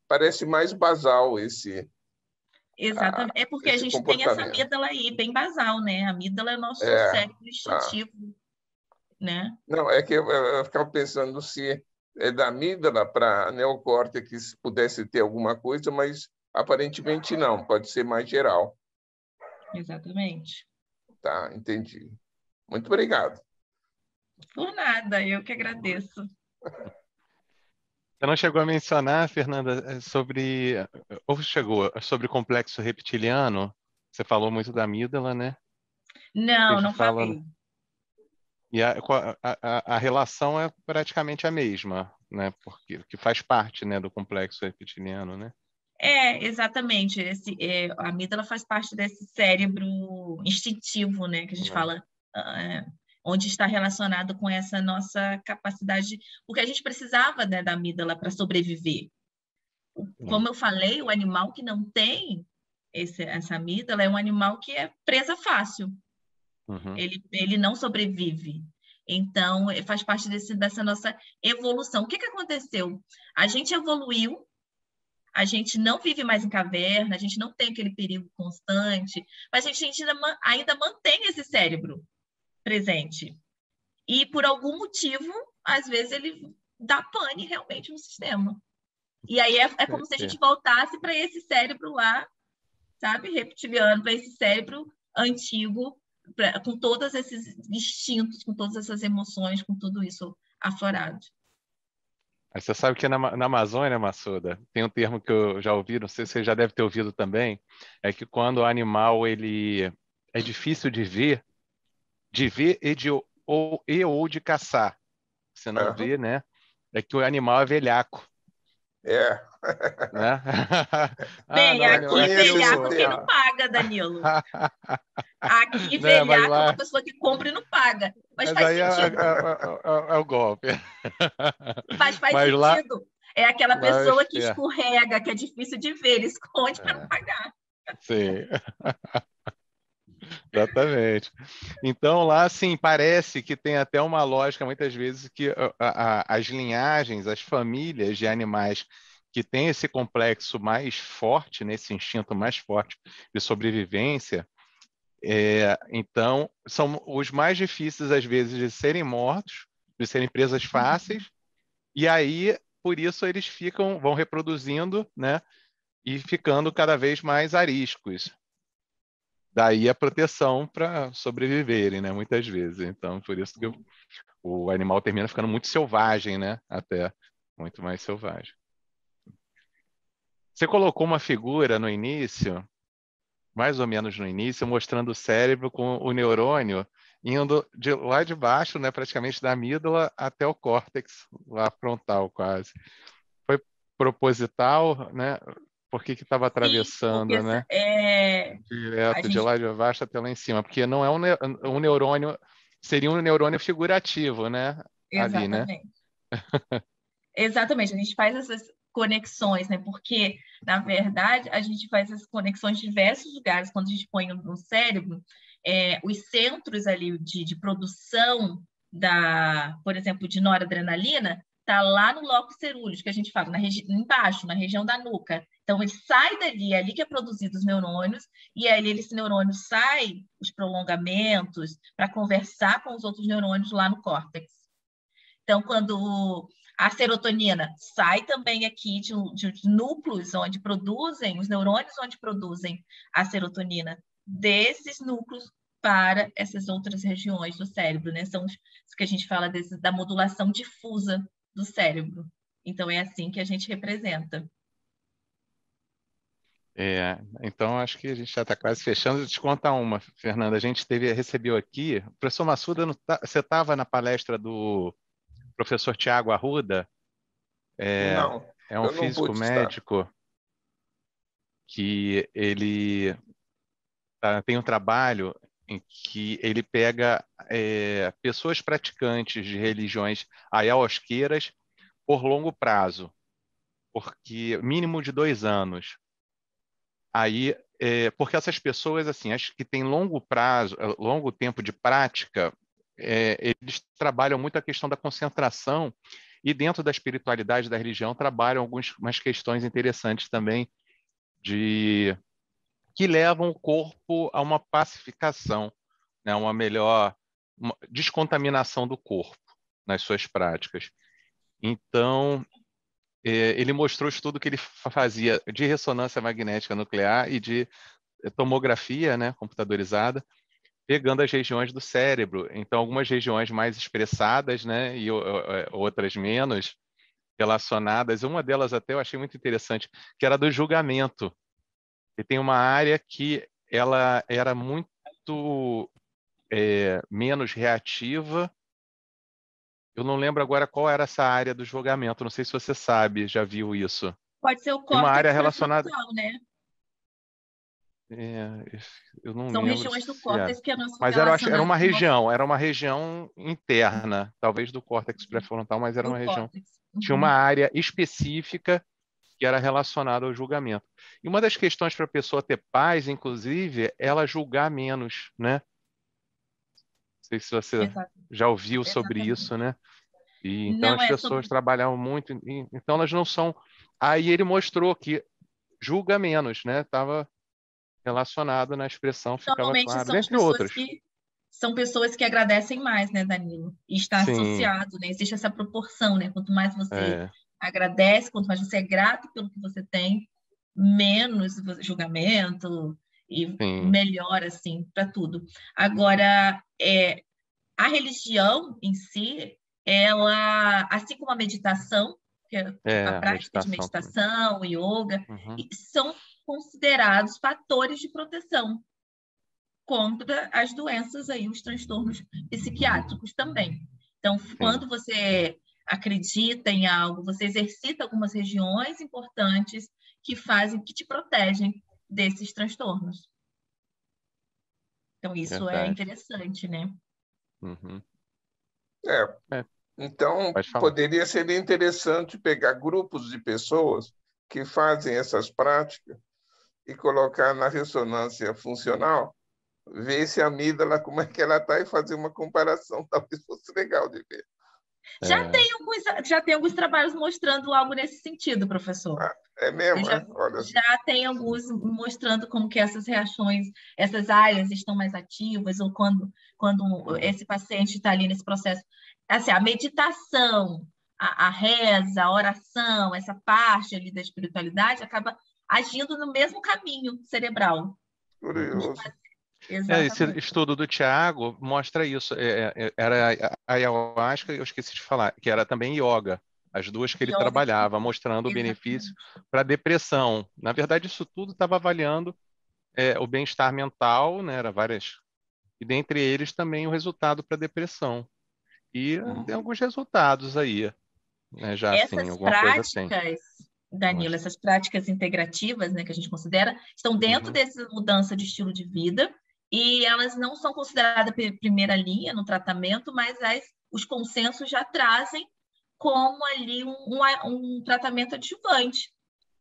parece mais basal esse. Exatamente. É porque a gente tem essa amígdala aí, bem basal, né? A amígdala é o nosso cérebro instintivo, né? Não, é que eu ficava pensando se da amígdala para neocórtex pudesse ter alguma coisa, mas aparentemente não, pode ser mais geral. Exatamente. Tá, entendi. Muito obrigado. Por nada, eu que agradeço. Você não chegou a mencionar, Fernanda, sobre o complexo reptiliano? Você falou muito da amígdala, né? Não falei. E a relação é praticamente a mesma, né? Porque que faz parte, né, do complexo reptiliano, né? Exatamente. A amígdala faz parte desse cérebro instintivo, né? Que a gente fala, onde está relacionado com essa nossa capacidade, porque a gente precisava, né, da amígdala para sobreviver. Como eu falei, o animal que não tem essa amígdala é um animal que é presa fácil. Ele não sobrevive. Então, faz parte dessa nossa evolução. O que aconteceu? A gente evoluiu, a gente não vive mais em caverna, a gente não tem aquele perigo constante, mas a gente ainda mantém esse cérebro presente. E, por algum motivo, às vezes ele dá pane realmente no sistema. E aí é como se a gente voltasse para esse cérebro lá, sabe, reptiliano, para esse cérebro antigo, com todos esses instintos, com todas essas emoções, com tudo isso aflorado. Mas você sabe que na Amazônia, Massuda, tem um termo que eu já ouvi, não sei se você já deve ter ouvido também, é que quando o animal ele é difícil de ver ou de caçar, você não vê, né? É que o animal é velhaco. Bem, Né? aqui velhaco quem não paga, Danilo. Aqui velhaco é uma pessoa que compra e não paga. Mas faz sentido. É o golpe. Mas faz sentido. É aquela pessoa que escorrega, que é difícil de ver, ele esconde para não pagar. Sim. Exatamente. Então, lá, assim, parece que tem até uma lógica, muitas vezes, que as linhagens, as famílias de animais que têm esse complexo mais forte, nesse instinto mais forte de sobrevivência, então, são os mais difíceis, às vezes, de serem mortos, de serem presas fáceis, e aí, por isso, eles vão reproduzindo, né, e ficando cada vez mais ariscos. Daí a proteção para sobreviverem, né? Muitas vezes. Então, por isso que o animal termina ficando muito selvagem, né? Até muito mais selvagem. Você colocou uma figura no início, mais ou menos no início, mostrando o cérebro com o neurônio indo de lá de baixo, né? Praticamente da amígdala até o córtex, lá frontal quase. Foi proposital, né? Por que estava atravessando, porque, né? Direto gente... de lá de baixo até lá em cima, porque não é um neurônio, seria um neurônio figurativo, né? Exatamente. Ali, né? Exatamente, a gente faz essas conexões, né? Porque, na verdade, a gente faz essas conexões em diversos lugares. Quando a gente põe no cérebro, os centros ali de produção por exemplo, de noradrenalina, está lá no lóculo cerúleus, que a gente fala, embaixo, na região da nuca. Então, ele sai dali, é ali que é produzido os neurônios, e aí esse neurônio sai, os prolongamentos, para conversar com os outros neurônios lá no córtex. Então, quando a serotonina sai também aqui de núcleos onde produzem, os neurônios onde produzem a serotonina, desses núcleos para essas outras regiões do cérebro, né? São os que a gente fala da modulação difusa do cérebro. Então, é assim que a gente representa. Então acho que a gente já está quase fechando. Deixa eu te contar uma, Fernanda. A gente recebeu aqui, o professor Massuda, você estava na palestra do professor Tiago Arruda? Não, é um físico médico que ele tem um trabalho em que ele pega pessoas praticantes de religiões ayahuasqueiras por longo prazo, porque mínimo de 2 anos. Aí, porque essas pessoas, assim, acho que têm longo prazo, longo tempo de prática, eles trabalham muito a questão da concentração e dentro da espiritualidade da religião trabalham algumas questões interessantes também que levam o corpo a uma pacificação, né, uma melhor descontaminação do corpo nas suas práticas. Então, ele mostrou o estudo que ele fazia de ressonância magnética nuclear e de tomografia, né, computadorizada, pegando as regiões do cérebro. Então, algumas regiões mais expressadas, né, e outras menos relacionadas. Uma delas até eu achei muito interessante, que era do julgamento. E tem uma área que ela era muito menos reativa. Eu não lembro agora qual era essa área do julgamento. Não sei se você sabe, já viu isso. Pode ser o Tem uma área córtex relacionada. pré-frontal, né? Eu não São lembro regiões do se era. córtex que não são Mas era relacionadas uma ao nosso região, interna, talvez do córtex pré-frontal, mas era do uma região. córtex. Tinha uma área específica que era relacionada ao julgamento. E uma das questões para a pessoa ter paz, inclusive, é ela julgar menos, né? Não sei se você Exato, já ouviu sobre exatamente. isso, né? E então Não as é pessoas sobre. trabalhavam muito, então elas não são. Aí ele mostrou que julga menos, né? Estava relacionado na expressão, ficava Normalmente claro, são as dentre pessoas outros. que são pessoas que agradecem mais, né, Danilo? E está Sim, associado, né? Existe essa proporção, né? Quanto mais você é, agradece, quanto mais você é grato pelo que você tem, menos julgamento e sim, melhor, assim, para tudo. Agora, a religião em si, ela, assim como a meditação, que é a prática de meditação também. meditação, yoga, Uhum, são considerados fatores de proteção contra as doenças aí, os transtornos psiquiátricos também. Então, sim, quando você acredita em algo, você exercita algumas regiões importantes que te protegem desses transtornos. Então, isso é verdade. interessante, né? Uhum. É, É, então, pode falar. poderia ser interessante pegar grupos de pessoas que fazem essas práticas e colocar na ressonância funcional, ver se a amígdala, como é que ela está, e fazer uma comparação. Talvez fosse legal de ver. É, Já tem alguns trabalhos mostrando algo nesse sentido, professor. Ah, é Eu mesmo, já, é? Olha, já tem alguns mostrando como que essas reações, essas áreas estão mais ativas, ou quando uhum, esse paciente está ali nesse processo. Assim, a meditação, a reza, a oração, essa parte ali da espiritualidade acaba agindo no mesmo caminho cerebral. uhum. curioso. Esse Exatamente. estudo do Tiago mostra isso. Era a ayahuasca, eu esqueci de falar, que era também yoga. As duas que ele Yoga trabalhava, também. mostrando o benefício Exatamente. para depressão. Na verdade, isso tudo estava avaliando o bem-estar mental, né? Era várias. E dentre eles também o resultado para depressão. E tem Uhum. alguns resultados aí, né? Já assim, Essas alguma coisa tem. práticas, Danilo, Mas, essas práticas integrativas, né, que a gente considera, estão dentro uhum, dessa mudança de estilo de vida e elas não são consideradas primeira linha no tratamento, mas os consensos já trazem como ali um tratamento adjuvante,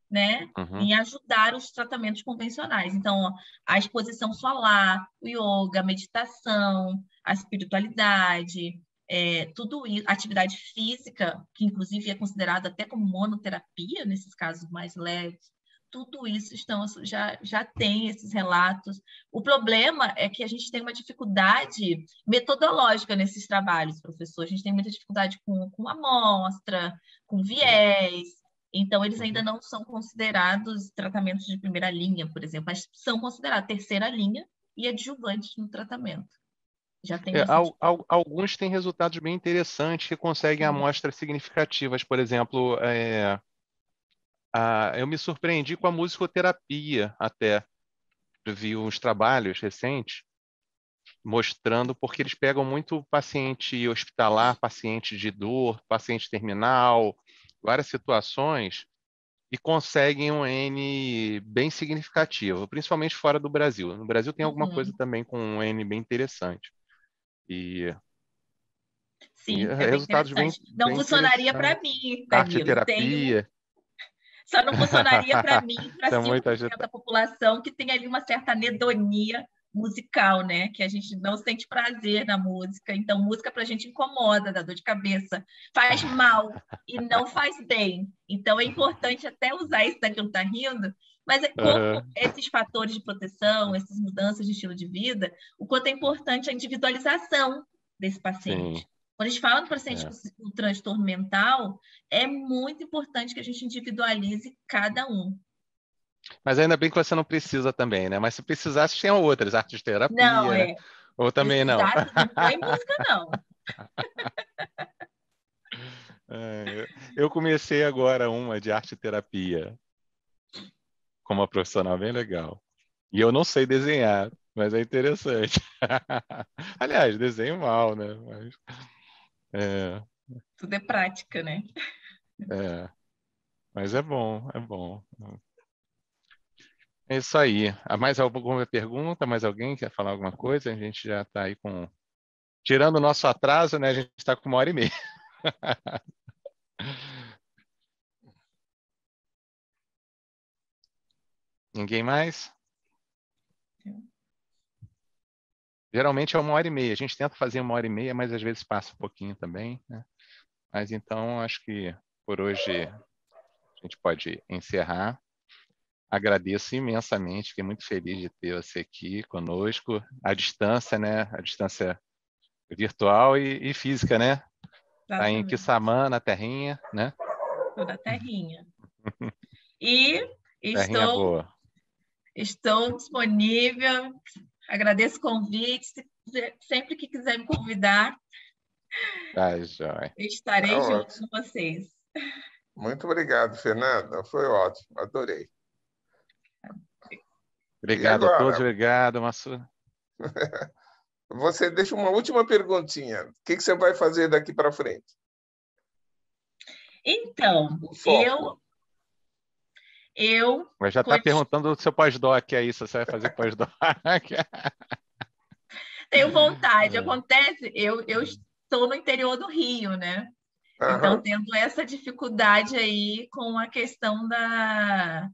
né, uhum, em ajudar os tratamentos convencionais. Então, ó, a exposição solar, o yoga, a meditação, a espiritualidade, tudo isso, atividade física, que inclusive é considerada até como monoterapia nesses casos mais leves, tudo isso já tem esses relatos. O problema é que a gente tem uma dificuldade metodológica nesses trabalhos, professor. A gente tem muita dificuldade com amostra, com sim, viés. Então, eles ainda uhum. não são considerados tratamentos de primeira linha, por exemplo, mas são considerados terceira linha e adjuvantes no tratamento. Já tem bastante. Alguns têm resultados bem interessantes que conseguem amostras significativas. Por exemplo, eu me surpreendi com a musicoterapia até. Eu vi uns trabalhos recentes mostrando porque eles pegam muito paciente hospitalar, paciente de dor, paciente terminal, várias situações e conseguem um N bem significativo, principalmente fora do Brasil. No Brasil tem alguma coisa Uhum. também com um N bem interessante. E, e Sim, é bem resultados interessante. Não bem funcionaria para interessantes. mim, Arte Danilo. terapia. Só não funcionaria para mim, para Tem 5% da população que tem ali uma certa anedonia musical, né? Que a gente não sente prazer na música. Então, música para a gente incomoda, dá dor de cabeça, faz mal e não faz bem. Então, é importante até usar isso daqui não tá rindo, mas é como Aham, esses fatores de proteção, essas mudanças de estilo de vida, o quanto é importante a individualização desse sim, paciente. Quando a gente fala do paciente é. com transtorno mental, é muito importante que a gente individualize cada um. Mas ainda bem que você não precisa também, né? Mas se precisasse, tinha outras, artes Não, terapia, né? Ou também não. precisasse, não põe música, não. Eu comecei agora uma de arte terapia com uma profissional bem legal. E eu não sei desenhar, mas é interessante. Aliás, desenho mal, né? Mas, é, Tudo é prática, né? é. Mas é bom, é bom. É isso aí. Há mais alguma pergunta? Mais alguém quer falar alguma coisa? A gente já está aí com... Tirando o nosso atraso, né? A gente está com 1h30. Ninguém mais? Geralmente é 1h30. A gente tenta fazer 1h30, mas às vezes passa um pouquinho também, né? Mas então, acho que por hoje a gente pode encerrar. Agradeço imensamente, fiquei muito feliz de ter você aqui conosco, à distância, né? À distância virtual e física, né? Está em Exatamente. Quissamã, na terrinha, né? Estou na terrinha. E Terrinha estou boa. disponível, agradeço o convite, sempre que quiser me convidar, Tá, joia. estarei junto ótimo. com vocês. Muito obrigado, Fernanda. Foi ótimo, adorei. E Obrigado a todos, agora, obrigado, Massu. você deixa uma última perguntinha. O que você vai fazer daqui para frente? Então, O foco. eu Mas já está perguntando do seu pós-doc aí, se você vai fazer pós-doc. tenho vontade. Acontece, eu estou no interior do Rio, né? Então, Aham. tendo essa dificuldade aí com a questão da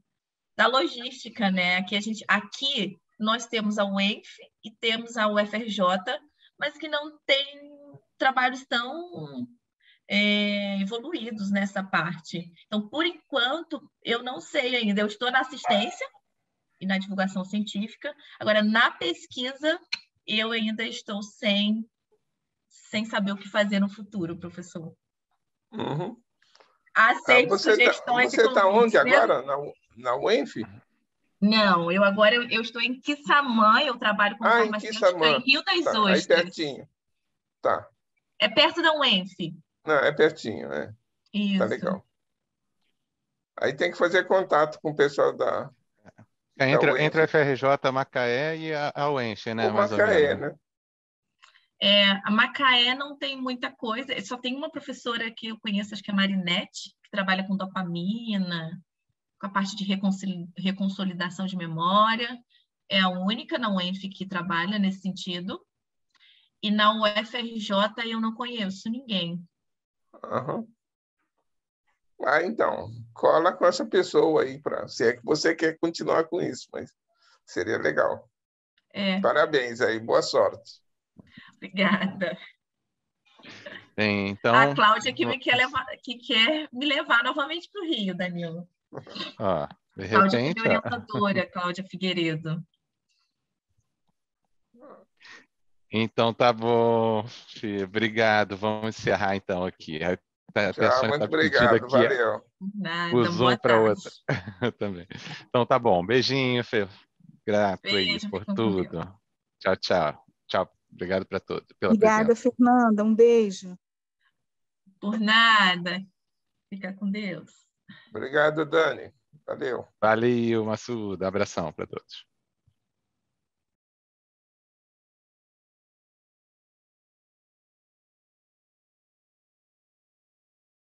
logística, né? Aqui nós temos a UENF e temos a UFRJ, mas que não tem trabalhos tão evoluídos nessa parte. Então, por enquanto, eu não sei ainda. Eu estou na assistência e na divulgação científica. Agora, na pesquisa, eu ainda estou sem saber o que fazer no futuro, professor. Uhum. Aceito sugestões e Você tá onde convites, mesmo. agora? Na UENF? Não, eu estou em Quissamã, eu trabalho como Em farmacêutica em Quissamã. Rio das Tá, aí Ostras. pertinho. Tá. É perto da UENF. Não, é pertinho, é. Tá Isso. legal. Aí tem que fazer contato com o pessoal da Entre a UENF. FRJ, Macaé e a UENF, né? O Mais ou Macaé, menos. né? A Macaé não tem muita coisa, só tem uma professora que eu conheço, acho que é a Marinette, que trabalha com dopamina, com a parte de reconsolidação de memória. É a única na UENF que trabalha nesse sentido. E na UFRJ eu não conheço ninguém. Uhum. Então, cola com essa pessoa aí, se é que você quer continuar com isso, mas seria legal. Parabéns aí, boa sorte. Obrigada. Bem, então... A Cláudia que quer me levar novamente para o Rio, Danilo. De Cláudia repente... foi minha orientadora, Cláudia Figueiredo. Então, tá bom, Fê. Obrigado. Vamos encerrar, então, aqui. A pessoa Muito está pedindo obrigado, aqui valeu. Nada, o Zoom boa para tarde. outra. Também. Então, tá bom. Beijinho, Fê. Grato aí Beijo, por fica com tudo. Deus. Tchau, tchau. Tchau. Obrigado para todos, pela Obrigada, presença. Fernanda. Um beijo. Por nada. Fica com Deus. Obrigado, Dani. Valeu. Valeu, Massuda. Abração para todos.